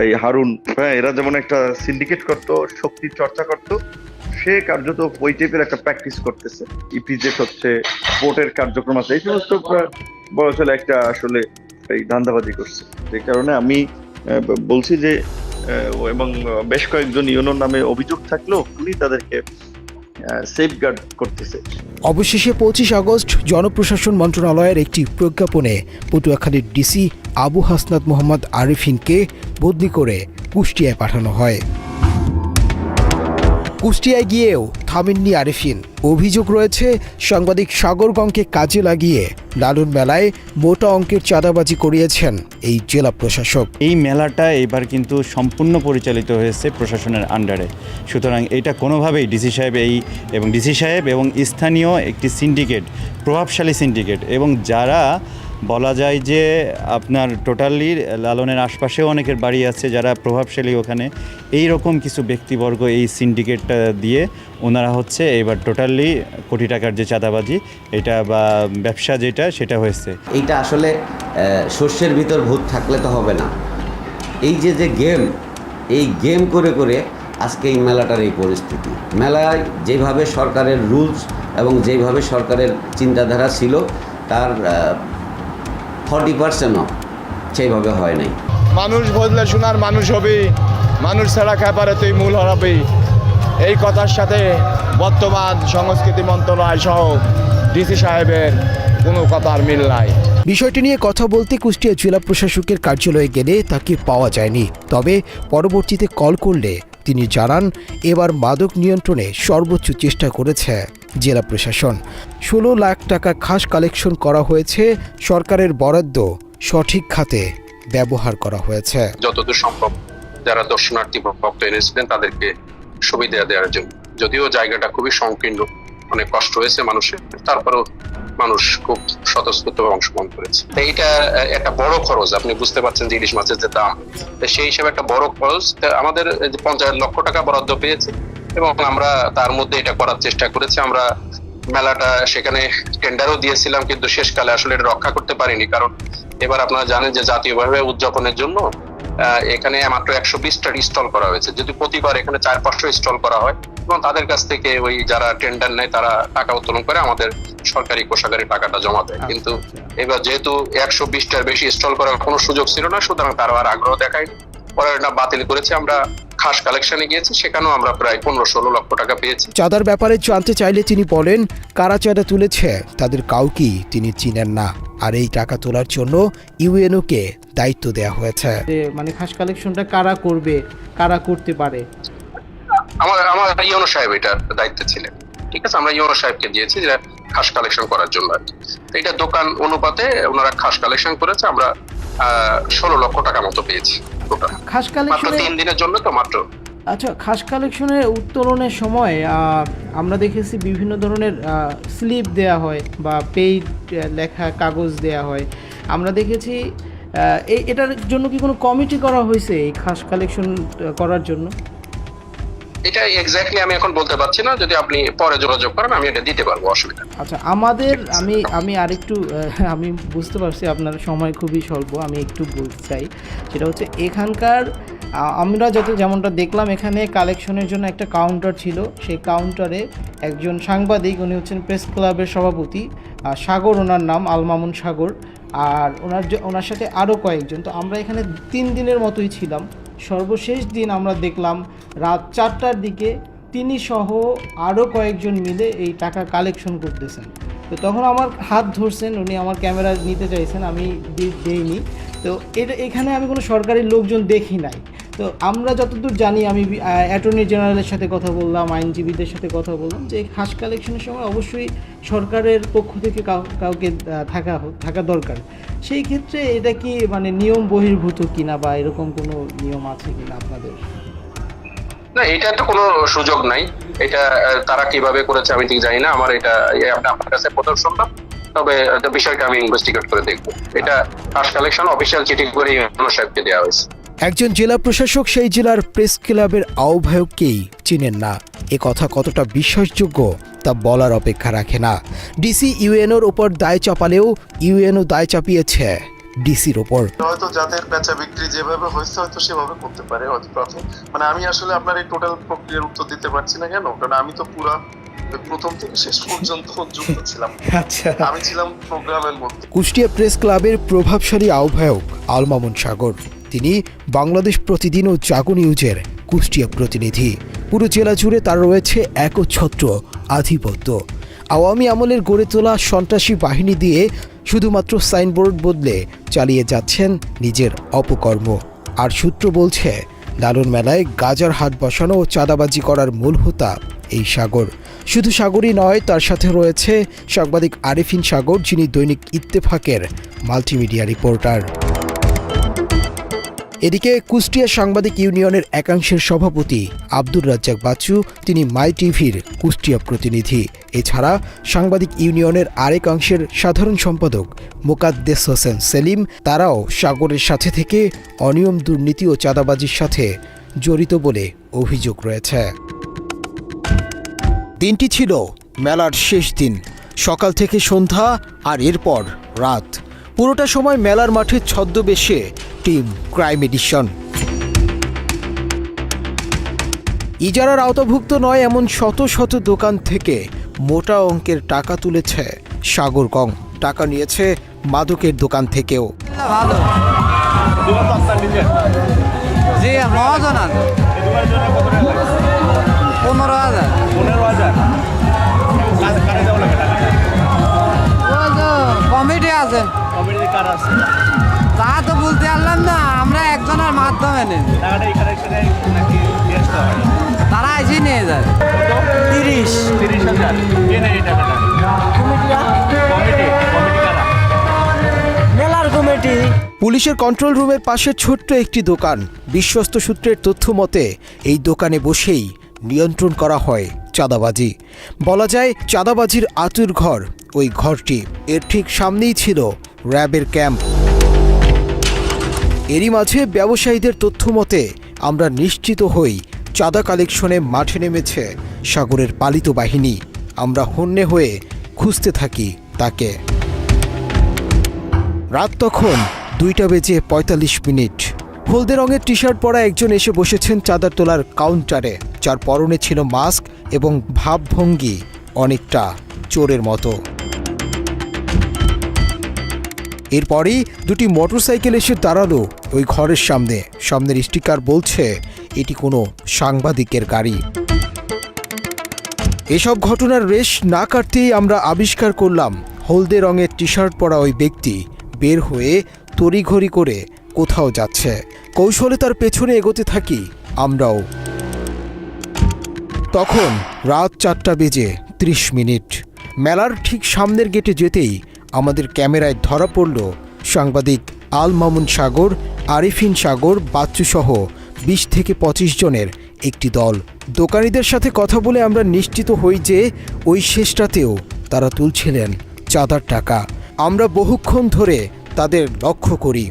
এই হারুন, এরা যেমন একটা সিন্ডিকেট করত, শক্তির চর্চা করত, সে কার্যত ওই টাইপের একটা প্র্যাকটিস করতেছে। ইপিজেড হচ্ছে, ভোটের কার্যক্রম আছে, এই সমস্ত বড় ছেলে একটা আসলে এই ধান্দাবাজি করছে। যে কারণে আমি বলছি যে এবং বেশ কয়েকজন ইউনোর নামে অভিযোগ থাকলেও পুলিশ তাদেরকে সেফগার্ড করতেছে। অবশেষে 25 আগস্ট জনপ্রশাসন মন্ত্রণালয়ের একটি প্রজ্ঞাপনে পটুয়াখালীর ডিসি আবু হাসনাত মোহাম্মদ আরেফিনকে বদলি করে কুষ্টিয়ায় পাঠানো হয়। কুষ্টিয়ায় গিয়েও থামেননি আরেফিন। অভিযোগ রয়েছে সাংবাদিক সাগর গংকে কাজে লাগিয়ে লালন মেলায় মোটা অঙ্কের চাঁদাবাজি করিয়েছেন এই জেলা প্রশাসক। এই মেলাটা এবার কিন্তু সম্পূর্ণ পরিচালিত হয়েছে প্রশাসনের আন্ডারে, সুতরাং এটা কোনোভাবেই ডিসি সাহেব এবং স্থানীয় একটি সিন্ডিকেট, প্রভাবশালী সিন্ডিকেট, এবং যারা বলা যায় যে আপনার টোটালি লালনের আশপাশেও অনেকের বাড়ি আছে যারা প্রভাবশালী ওখানে, এই রকম কিছু ব্যক্তিবর্গ এই সিন্ডিকেটটা দিয়ে ওনারা হচ্ছে এবার টোটালি কোটি টাকার যে চাঁদাবাজি এটা বা ব্যবসা যেটা সেটা হয়েছে। এইটা আসলে শস্যের ভিতর ভূত থাকলে তো হবে না। এই যে গেম, এই গেম করে করে আজকে এই মেলাটার এই পরিস্থিতি। মেলায় যেভাবে সরকারের রুলস এবং যেভাবে সরকারের চিন্তাধারা ছিল তার 40% সেইভাবে হয় নাই। মানুষ বদলে শোনার মানুষ হবে, মানুষ ছাড়া খাবারে তুই মূল হারাবে, এই কথার সাথে বর্তমান সংস্কৃতি মন্ত্রণালয় সহ ডিসি সাহেবের কোনো কথার মিল নাই। বিষয়টি নিয়ে কথা বলতে কুষ্টিয়া জেলা প্রশাসকের কার্যালয়ে গেলে তাকে পাওয়া যায়নি। তবে পরবর্তীতে কল করলে তিনি জানান, এবার মাদক নিয়ন্ত্রণে সর্বোচ্চ চেষ্টা করেছে জেলা প্রশাসন। 16 লাখ টাকা খাস কালেকশন করা হয়েছে। সরকারের বরাদ্দ সঠিক খাতে ব্যবহার করা হয়েছে। যতদূর সম্ভব যারা দর্শনার্থী ভক্ত এনেছিলেন তাদেরকে সুবিধা দেওয়ার জন্য, যদিও জায়গাটা খুবই সংকীর্ণ, অনেক কষ্ট হয়েছে মানুষের, তারপরেও মানুষ খুব স্বতঃস্ফূর্তভাবে অংশগ্রহণ করেছে। এইটা একটা বড় খরচ, আপনি বুঝতে পারছেন যে ইলিশ মাছের যে দাম, সেই হিসেবে একটা বড় খরচ। আমাদের 50 লক্ষ টাকা বরাদ্দ পেয়েছে এবং আমরা তার মধ্যে এটা করার চেষ্টা করেছি। আমরা মেলাটা সেখানে টেন্ডারও দিয়েছিলাম, কিন্তু শেষকালে আসলে এটা রক্ষা করতে পারিনি। কারণ এবার আপনারা জানেন যে জাতীয়ভাবে উদযাপনের জন্য এখানে মাত্র 120টা স্টল করা হয়েছে। যদি প্রতিবার এখানে 400-500 স্টল করা হয় এবং তাদের কাছ থেকে ওই যারা টেন্ডার নেয় তারা টাকা উত্তোলন করে আমাদের সরকারি কোষাগারে টাকাটা জমা দেয়। কিন্তু এবার যেহেতু 120টার বেশি স্টল করার কোনো সুযোগ ছিল না, সুতরাং তারা আর আগ্রহ দেখায়নি, পরে এটা বাতিল করেছে। আমরা খাস কালেকশনে গিয়েছি, সেখানেও আমরা প্রায় 15-16 লক্ষ টাকা পেয়েছি। চাঁদার ব্যাপারে জানতে চাইলে তিনি বলেন, কারা চাঁদা তুলেছে তাদের কাউকেই তিনি চিনেন না, আর এই টাকা তোলার জন্য ইউএনওকে দায়িত্ব দেওয়া হয়েছে। মানে খাস কালেকশনটা কারা করবে, কারা করতে পারে? আমার ইউনো সাহেব এটার দায়িত্বে ছিলেন, ঠিক আছে। আমরা ইউনো সাহেবকে দিয়েছি যে খাস কালেকশন করার জন্য আর কি। এটা দোকান অনুপাতে ওনারা খাস কালেকশন করেছে। আমরা 16 লক্ষ টাকা মতো পেয়েছি টোটাল, খাস কালেকশন 3 দিনের জন্য তো মাত্র। আচ্ছা, খাস কালেকশনের উত্তোলনের সময় আমরা দেখেছি বিভিন্ন ধরনের স্লিপ দেয়া হয় বা পেইড লেখা কাগজ দেয়া হয়। আমরা দেখেছি এটার জন্য কি কোনো কমিটি করা হয়েছে এই খাস কালেকশন করার জন্য? এটা এক্স্যাক্টলি আমি এখন বলতে পারছি না, যদি আপনি পরে যোগাযোগ করেন আমি এটা দিতে পারবো, অসুবিধা নেই। আচ্ছা, আমি আরেকটু আমি বুঝতে পারছি আপনার সময় খুবই স্বল্প, আমি একটু বলতে চাই, সেটা হচ্ছে এখানকার আমরা যেমনটা দেখলাম এখানে কালেকশনের জন্য একটা কাউন্টার ছিল, সেই কাউন্টারে একজন সাংবাদিক, উনি হচ্ছেন প্রেস ক্লাবের সভাপতি সাগর, ওনার নাম আল মামুন সাগর, আর ওনার সাথে আরও কয়েকজন। তো আমরা এখানে 3 দিনের মতোই ছিলাম। সর্বশেষ দিন আমরা দেখলাম রাত 4টার দিকে তিনি সহ আরও কয়েকজন মিলে এই টাকা কালেকশন করতেছেন। তো তখন আমার হাত ধরছেন, উনি আমার ক্যামেরা নিতে চাইছেন, আমি দেইনি। তো এখানে আমি কোনো সরকারি লোকজন দেখি নাই। তো আমরা যতদূর জানি, আমি অ্যাটর্নি জেনারেলের সাথে কথা বললাম, আইনজীবীদের সাথে কথা বললাম, যে এই খাস কালেকশনের সময় অবশ্যই সরকারের পক্ষ থেকে কাউকে থাকা দরকার। সেই ক্ষেত্রে এটা কি মানে নিয়ম বহির্ভূত কিনা বা এরকম কোনো নিয়ম আছে কিনা আপনাদের? না, এটা তো কোনো সুযোগ নাই। এটা তারা কিভাবে করেছে আমি ঠিক জানি না, আমার এটা আপনার কাছে প্রথম শুনলাম, তবে বিষয়টা আমি ইনভেস্টিগেট করে দেখবো। এটা খাস কালেকশন অফিসিয়াল চিঠি করে ইউনো সাহেবকে দেওয়া হয়েছে। একজন জেলা প্রশাসক সেই জেলার প্রেস ক্লাবের আহ্বায়ককেই চিনেন না, এ কথা কতটা বিশ্বাসযোগ্য তা বলার অপেক্ষা রাখে না। ডিসি ইউএনওর ওপর দায় চাপালেও ইউএনও দায় চাপিয়েছে ডিসির ওপর। হয়তো যাদের বেচা বিক্রি যেভাবে হয়েছে হয়তো সেভাবে করতে পারে, হয়তো প্রফিট। মানে আমি আসলে আপনার এই টোটাল প্রক্রিয়ার উত্তর দিতে পারছি না। কেন? কারণ আমি তো পুরা প্রথম থেকে শেষ পর্যন্ত যুক্ত ছিলাম। আচ্ছা, আমি ছিলাম প্রোগ্রামের মধ্যে। কুষ্টিয়া প্রেস ক্লাবের প্রভাবশালী আহ্বায়ক আল মামুন সাগর, তিনি বাংলাদেশ প্রতিদিন ও জাগো নিউজের কুষ্টিয়া প্রতিনিধি। পুরো জেলা জুড়ে তার রয়েছে একচ্ছত্র আধিপত্য। আওয়ামী আমলের গড়ে তোলা সন্ত্রাসী বাহিনী দিয়ে শুধুমাত্র সাইনবোর্ড বদলে চালিয়ে যাচ্ছেন নিজের অপকর্ম। আর সূত্র বলছে, লালন মেলায় গাজার হাট বসানো ও চাঁদাবাজি করার মূল হোতা এই সাগর। শুধু সাগরই নয়, তার সাথে রয়েছে সাংবাদিক আরিফিন সাগর, যিনি দৈনিক ইত্তেফাকের মাল্টিমিডিয়া রিপোর্টার। এদিকে কুষ্টিয়া সাংবাদিক ইউনিয়নের একাংশের সভাপতি আব্দুর রাজ্জাক বাচ্চু, তিনি মাই টিভির কুষ্টিয়া প্রতিনিধি। এছাড়া সাংবাদিক ইউনিয়নের আরেক অংশের সাধারণ সম্পাদক মোকাদ্দেস হোসেন সেলিম, তারাও সাগরের সাথে থেকে অনিয়ম, দুর্নীতি ও চাঁদাবাজির সাথে জড়িত বলে অভিযোগ রয়েছে। দিনটি ছিল মেলার শেষ দিন, সকাল থেকে সন্ধ্যা আর এরপর রাত। পুরোটা সময় মেলার মাঠে ছদ্মবেশে টিম ক্রাইম এডিশন। ইজারার আওতাভুক্ত নয় এমন শত শত দোকান থেকে মোটা অঙ্কের টাকা তুলেছে সাগর গং। টাকা নিয়েছে মাদকের দোকান থেকেও। কমিটি আছে, তা তো বলতে পারলাম না, আমরা একজনের মাধ্যমে নেই, তারা এসে নিয়ে যায় 30,000 মেলার কমিটি। পুলিশের কন্ট্রোল রুমের পাশে ছোট্ট একটি দোকান। বিশ্বস্ত সূত্রের তথ্য মতে এই দোকানে বসেই নিয়ন্ত্রণ করা হয় চাঁদাবাজি। বলা যায় চাঁদাবাজির আতুর ঘর ওই ঘরটি। এর ঠিক সামনেই ছিল র্যাবের ক্যাম্প। এরই মাঝে ব্যবসায়ীদের তথ্য মতে আমরা নিশ্চিত হই চাঁদা কালেকশনে মাঠে নেমেছে সাগরের পালিত বাহিনী। আমরা হন্যে হয়ে খুঁজতে থাকি তাকে। রাত তখন 2:45। হলদে রঙের টি শার্ট পরা একজন এসে বসেছেন চাঁদা তোলার কাউন্টারে, যার পরনে ছিল মাস্ক এবং ভাবভঙ্গি অনেকটা চোরের মতো। এরপরই দুটি মোটরসাইকেল এসে দাঁড়ালো ওই ঘরের সামনে। সামনের স্টিকার বলছে এটি কোনো সাংবাদিকের গাড়ি। এসব ঘটনার রেশ না কাটতেই আমরা আবিষ্কার করলাম হলদে রঙের টি শার্ট পরা ওই ব্যক্তি বের হয়ে তড়িঘড়ি করে কোথাও যাচ্ছে। কৌশলে তার পেছনে এগোতে থাকি আমরাও। তখন রাত 4:30। মেলার ঠিক সামনের গেটে যেতেই আমাদের ক্যামেরায় ধরা পড়ল সাংবাদিক আল মামুন সাগর, আরিফিন সাগর, বাচ্চু সহ 20 থেকে 25 জনের একটি দল। দোকানিদের সাথে কথা বলে আমরা নিশ্চিত হই যে ওই শেষ রাতেও তারা তুলছিলেন চাঁদার টাকা। আমরা বহুক্ষণ ধরে তাদের লক্ষ্য করি।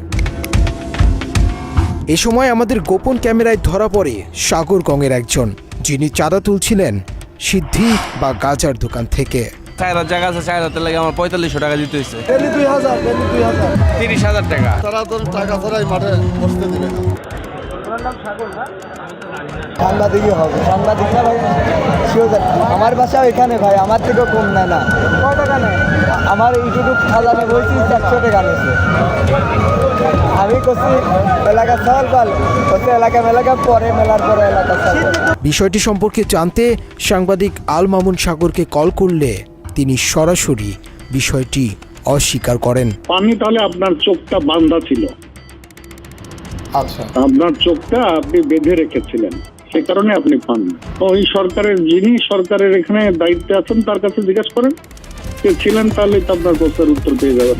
এ সময় আমাদের গোপন ক্যামেরায় ধরা পড়ে সাগরগঙের একজন, যিনি চাঁদা তুলছিলেন সিদ্ধি বা গাজার দোকান থেকে। 4,000 টাকা আছে, 4,000 লাগে আমার 4500 টাকা দিতে হয়েছে। 30,000 টাকা। তারা তো টাকা ছাড়াই মাঠে বসতে দিবে না। সাংবাদিকই হবে, সাংবাদিক না ভাই। আমার বাসা এখানে ভাই, আমার থেকেও কম নেয় না। কয় টাকা নেয়? আমার এইটুকু খাজানে বলছি 400 টাকা নিয়েছে। আমি করছি এলাকা চাল পাল করছি, এলাকা পরে মেলার পরে এলাকা চাল। বিষয়টি সম্পর্কে জানতে সাংবাদিক আল মামুন সাগরকে কল করলে তিনি সরাসরি বিষয়টি অস্বীকার করেন। পানি তাহলে আপনার চোখটা বাঁধা ছিল, আচ্ছা, আপনার চোখটা আপনি বেঁধে রেখেছিলেন, সে কারণে আপনি পান না। ওই সরকারের যিনি সরকারের এখানে দায়িত্বে আছেন তার কাছে জিজ্ঞেস করেন, কে ছিলেন, তাহলে তো আপনার প্রশ্নের উত্তর পেয়ে যাবেন।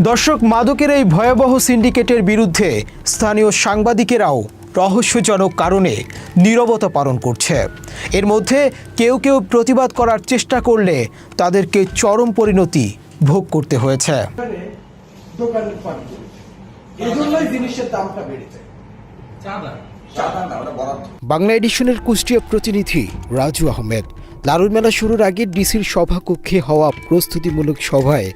দর্শক, মাদকের এই ভয়াবহ সিন্ডিকেটের বিরুদ্ধে স্থানীয় সাংবাদিকেরাও রহস্যজনক কারণে নীরবতা পালন করছে। এর মধ্যে কেউ কেউ প্রতিবাদ করার চেষ্টা করলে তাদেরকে চরম পরিণতি ভোগ করতে হয়েছে। বাংলা এডিশনের কুষ্টিয়া প্রতিনিধি রাজু আহমেদ। লালন মেলা শুরুর আগে ডিসির সভাকক্ষে হওয়া প্রস্তুতিমূলক সভায়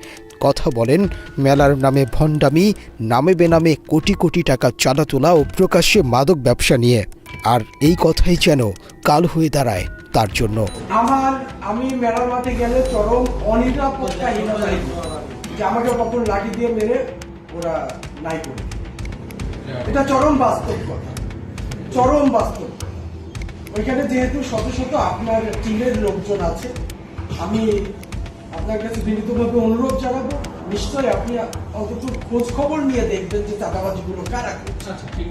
কথা বলেন মেলার নামে ভণ্ডামি, নামে বেনামে কোটি কোটি টাকা চাঁদা তোলা ও প্রকাশ্যে মাদক ব্যবসা নিয়ে। আর এই কথাই যেন কাল হয়ে দাঁড়ায় তার জন্য। আমি মেলার মাঠে গেলে চরম অনিরাপত্তাহীনতা, আমাকে কখন লাঠি দিয়ে মেরে ওরা নাই করে, এটা চরম বাস্তব কথা, চরম বাস্তব। ওইখানে যেহেতু শত শত আপনার টিমের লোকজন আছে, আমি আপনার কাছে বিনীতভাবে অনুরোধ জানাবো, নিশ্চয়ই আপনি অন্তত খোঁজ খবর নিয়ে দেখবেন যে চাঁদাবাজিগুলো কারা করছে।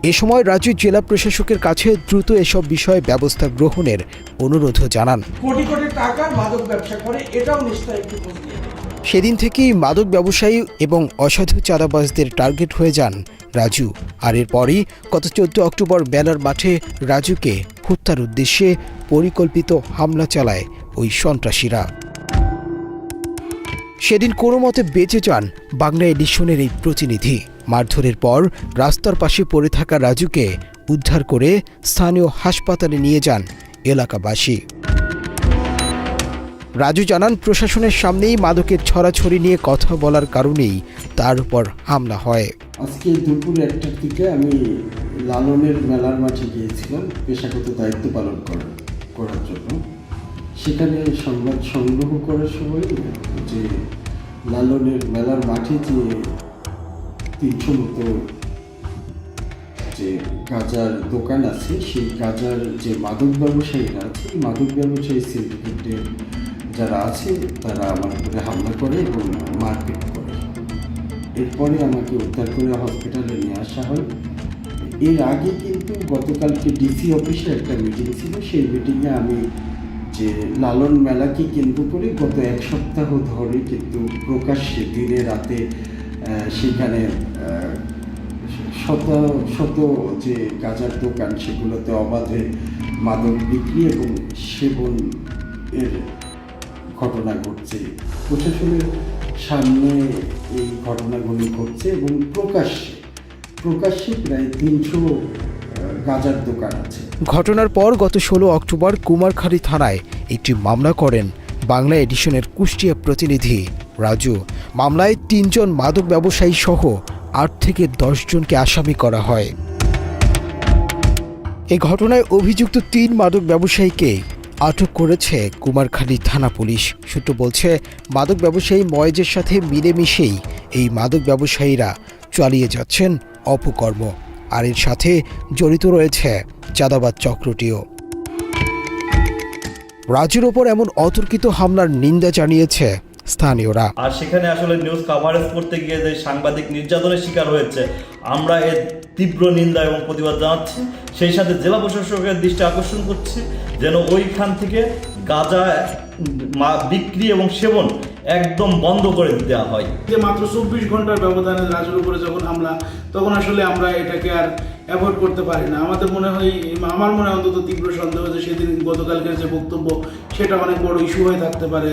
এ সময় রাজ্য জেলা প্রশাসকের কাছে দ্রুত এসব বিষয়ে ব্যবস্থা গ্রহণের অনুরোধও জানান। কোটি কোটি টাকার মাদক ব্যবসা করে, এটাও নিশ্চয়ই একটু খোঁজ নিয়ে দেখবেন। সেদিন থেকেই মাদক ব্যবসায়ী এবং অসাধু চাঁদাবাজদের টার্গেট হয়ে যান রাজু। আর এরপরই গত 14 অক্টোবর মেলার মাঠে রাজুকে হত্যার উদ্দেশ্যে পরিকল্পিত হামলা চালায় ওই সন্ত্রাসীরা। সেদিন কোনো মতে বেঁচে যান বাংলা এডিশনের এই প্রতিনিধি। মারধরের পর রাস্তার পাশে পড়ে থাকা রাজুকে উদ্ধার করে স্থানীয় হাসপাতালে নিয়ে যান এলাকাবাসী। রাজু জানান, প্রশাসনের সামনেই মাদকের ছড়াছড়ি নিয়ে কথা বলার কারণেই তার উপর হামলা হয়। আজকে দুপুর 1টার দিকে আমি লালনের মেলার মাঠে গিয়েছিলাম পেশাগত দায়িত্ব পালন করার জন্য। সেখানে সংবাদ সংগ্রহ করার সময় যে লালনের মেলার মাঠে যে 300 মতো যে গাঁজার দোকান আছে, সেই গাঁজার যে মাদক ব্যবসায়ীরা আছে, এই মাদক ব্যবসায়ী সিন্ডিকেটের যারা আছে তারা আমার উপরে হামলা করে এবং মারপিট করে। এরপরে আমাকে উদ্ধার করে হসপিটালে নিয়ে আসা হয়। এর আগে কিন্তু গতকালকে ডিসি অফিসে একটা মিটিং ছিল, সেই মিটিংয়ে আমি যে লালন মেলাকে কেন্দ্র করে গত 1 সপ্তাহ ধরে কিন্তু প্রকাশ্যে দিনে রাতে সেখানে শত শত যে গাঁজার দোকান, সেগুলোতে অবাধে মাদক বিক্রি এবং সেবন এর ঘটনা ঘটছে। প্রশাসনের সামনে এই ঘটনাগুলি ঘটছে এবং প্রকাশ্যে প্রায় 300 গাঁজার দোকান আছে। ঘটনার পর গত 16 অক্টোবর কুমারখালী থানায় একটি মামলা করেন বাংলা এডিশনের কুষ্টিয়া প্রতিনিধি রাজু। মামলায় 3 জন মাদক ব্যবসায়ী সহ 8 থেকে 10 জনকে আসামি করা হয়। এই ঘটনায় অভিযুক্ত 3 মাদক ব্যবসায়ীকে আটক করেছে কুমারখালী থানা পুলিশ। সূত্র বলছে, মাদক ব্যবসায়ী ময়েজের সাথে মিলেমিশেই এই মাদক ব্যবসায়ীরা চালিয়ে যাচ্ছেন অপকর্ম, আর এর সাথে জড়িত রয়েছে চাঁদাবাজ চক্রটিও। রাজুর ওপর এমন অতর্কিত হামলার নিন্দা জানিয়েছে স্থানীয়রা। আর সেখানে আসলে নিউজ কাভারেজ করতে গিয়ে যে সাংবাদিক নির্যাতনের শিকার হয়েছে, আমরা এর তীব্র নিন্দা এবং প্রতিবাদ জানাচ্ছি। সেই সাথে জেলা প্রশাসকের দৃষ্টি আকর্ষণ করছি যেন ওইখান থেকে গাঁজা বিক্রি এবং সেবন একদম বন্ধ করে দেওয়া হয়। যে মাত্র 24 ঘন্টার ব্যবধানে রাজুর উপরে যখন হামলা, তখন আসলে আমরা এটাকে আর অ্যাভয়েড করতে পারি না। আমাদের মনে হয়, আমার মনে অন্তত তীব্র সন্দেহ যে সেদিন গতকালকের যে বক্তব্য সেটা অনেক বড় ইস্যু হয়ে থাকতে পারে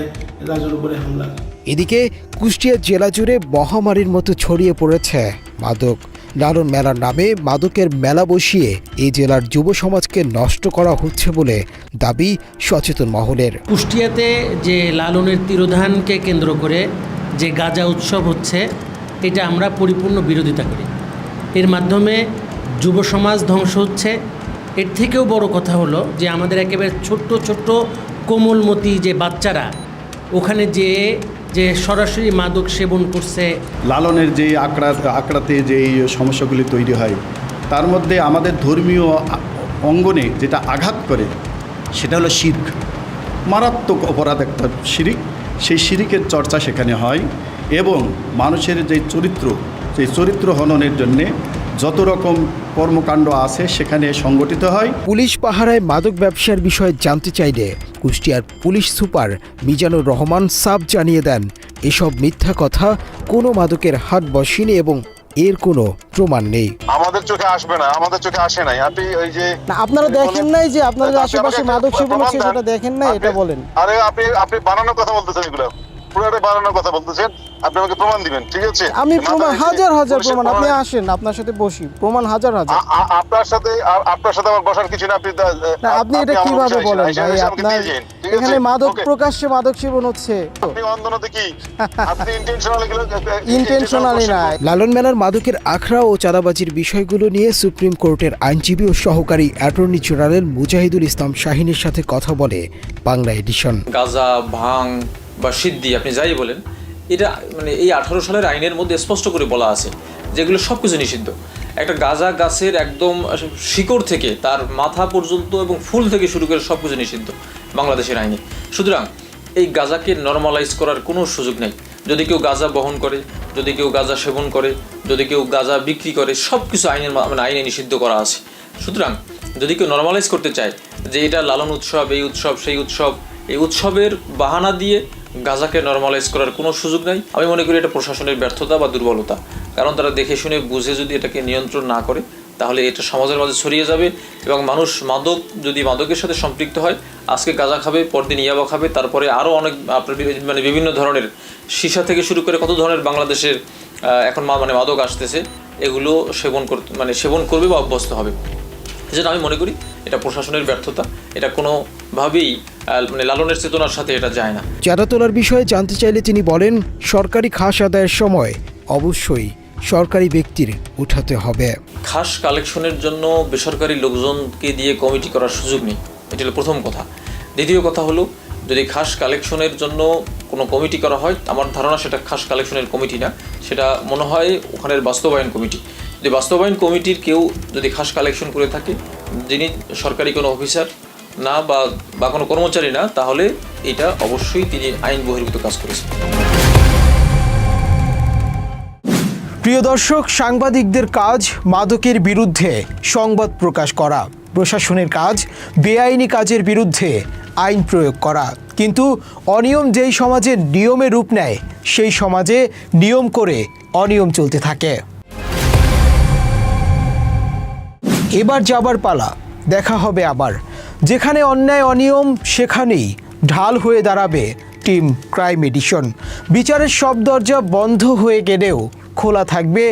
রাজুর উপরে হামলা। এদিকে কুষ্টিয়া জেলা জুড়ে মহামারীর মতো ছড়িয়ে পড়েছে মাদক। লালন মেলার নামে মাদকের মেলা বসিয়ে এই জেলার যুব সমাজকে নষ্ট করা হচ্ছে বলে দাবি সচেতন মহলের। কুষ্টিয়াতে যে লালনের তিরোধানকে কেন্দ্র করে যে গাঁজা উৎসব হচ্ছে, এটা আমরা পরিপূর্ণ বিরোধিতা করি। এর মাধ্যমে যুব সমাজ ধ্বংস হচ্ছে। এর থেকেও বড় কথা হলো যে আমাদের একেবারে ছোট্ট ছোট্ট কোমলমতি যে বাচ্চারা ওখানে যে সরাসরি মাদক সেবন করছে। লালনের যে আঁকড়াতে যেই সমস্যাগুলি তৈরি হয়, তার মধ্যে আমাদের ধর্মীয় অঙ্গনে যেটা আঘাত করে সেটা হলো শিরক, মারাত্মক অপরাধ একটা শিরিক। সেই শিরিকের চর্চা সেখানে হয় এবং মানুষের যে চরিত্র হননের জন্যে যত রকম কর্মকাণ্ড আছে সেখানে সংগঠিত হয়। পুলিশ পাহারায় মাদক ব্যবসার বিষয়ে জানতে চাইলে কুষ্টিয়ার police super Mizanur Rahman sub জানিয়ে দেন, এসব মিথ্যা কথা, কোনো মাদকের হাত বসেনি এবং এর কোনো প্রমাণ নেই। আমাদের চোখে আসবে না, আমাদের চোখে আসে নাই। আপনি ওই যে আপনারা দেখেন নাই যে আপনাদের আশেপাশে মাদক সেবন হচ্ছে, সেটা দেখেন নাই, এটা বলেন। আরে আপনি বানানোর কথা বলতেছেন, এগুলো পুরোটা বানানোর কথা বলতেছেন। আপনি আমাকে প্রমাণ দিবেন, ঠিক আছে? আমি প্রমাণ হাজার প্রমাণ, আপনি আসেন, আপনার সাথে বসি, প্রমাণ হাজার। আপনার সাথে আমার বসার কিছু না। আপনি এটা কিভাবে বলেন ভাই? আপনার এখানে মাদক প্রকাশ্যে মাদক সেবন হচ্ছে। আপনি অন্ধনতে কি আপনি ইন্টেনশনালি না। লালন মেলার মাদকের আখড়া ও চাঁদাবাজির বিষয়গুলো নিয়ে সুপ্রিম কোর্টের আইনজীবী ও সহকারী অ্যাটর্নি জেনারেল মুজাহিদুল ইসলাম শাহিনের সাথে কথা বলে বাংলা এডিশন। গাঁজা, ভাং বা সিদ্ধি, আপনি যাই বলেন, এটা মানে এই 18 সালের আইনের মধ্যে স্পষ্ট করে বলা আছে যেগুলো সব কিছু নিষিদ্ধ। একটা গাঁজা গাছের একদম শিকড় থেকে তার মাথা পর্যন্ত এবং ফুল থেকে শুরু করে সব কিছু নিষিদ্ধ বাংলাদেশের আইনে। সুতরাং এই গাঁজাকে নর্মালাইজ করার কোনো সুযোগ নেই। যদি কেউ গাঁজা বহন করে, যদি কেউ গাঁজা সেবন করে, যদি কেউ গাঁজা বিক্রি করে, সব কিছু আইনে নিষিদ্ধ করা আছে। সুতরাং যদি কেউ নর্মালাইজ করতে চায় যে এটা লালন উৎসব, এই উৎসব, সেই উৎসব, এই উৎসবের বাহানা দিয়ে গাঁজাকে নর্মালাইজ করার কোনো সুযোগ নাই। আমি মনে করি এটা প্রশাসনের ব্যর্থতা বা দুর্বলতা। কারণ তারা দেখে শুনে বুঝে যদি এটাকে নিয়ন্ত্রণ না করে তাহলে এটা সমাজের মাঝে ছড়িয়ে যাবে এবং মানুষ যদি মাদকের সাথে সম্পৃক্ত হয়, আজকে গাঁজা খাবে, পরদিন ইয়াবা খাবে, তারপরে আরও অনেক আপনার বিভিন্ন ধরনের সীসা থেকে শুরু করে কত ধরনের বাংলাদেশের এখন মাদক আসতেছে, এগুলো সেবন করবে বা অভ্যস্ত হবে। যেটা আমি মনে করি এটা প্রশাসনের ব্যর্থতা। এটা কোনোভাবেই লালনের চেতনার সাথে এটা যায় না। চাঁদা তোলার বিষয়ে জানতে চাইলে তিনি বলেন, সরকারি খাস আদায়ের সময় অবশ্যই সরকারি ব্যক্তির উঠাতে হবে। খাস কালেকশনের জন্য বেসরকারি লোকজনকে দিয়ে কমিটি করার সুযোগ নেই, এটা হলো প্রথম কথা। দ্বিতীয় কথা হলো, যদি খাস কালেকশনের জন্য কোনো কমিটি করা হয়, আমার ধারণা সেটা খাস কালেকশনের কমিটি না, সেটা মনে হয় ওখানের বাস্তবায়ন কমিটি। যদি বাস্তবায়ন কমিটির কেউ যদি খাস কালেকশন করে থাকে, যিনি সরকারি কোনো অফিসার না বা কোনো কর্মচারী না, তাহলে এটা অবশ্যই তিনি আইন বহির্ভূত কাজ করেছেন। প্রিয় দর্শক, সাংবাদিকদের কাজ মাদকের বিরুদ্ধে সংবাদ প্রকাশ করা, প্রশাসনের কাজ বেআইনি কাজের বিরুদ্ধে আইন প্রয়োগ করা। কিন্তু অনিয়ম যেই সমাজে নিয়মে রূপ নেয়, সেই সমাজে নিয়ম করে অনিয়ম চলতে থাকে। এবার যাবার পালা, দেখা হবে আবার। যেখানে অন্যায় অনিয়ম, সেখানেই ঢাল হয়ে দাঁড়াবে টিম ক্রাইম এডিশন। বিচারের সব দরজা বন্ধ হয়ে গেলেও খোলা থাকবে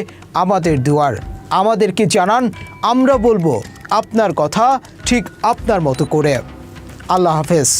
আমাদের দুয়ার। আমাদেরকে জানান, আমরা বলবো আপনার কথা ঠিক আপনার মতো করে। আল্লাহ হাফেজ।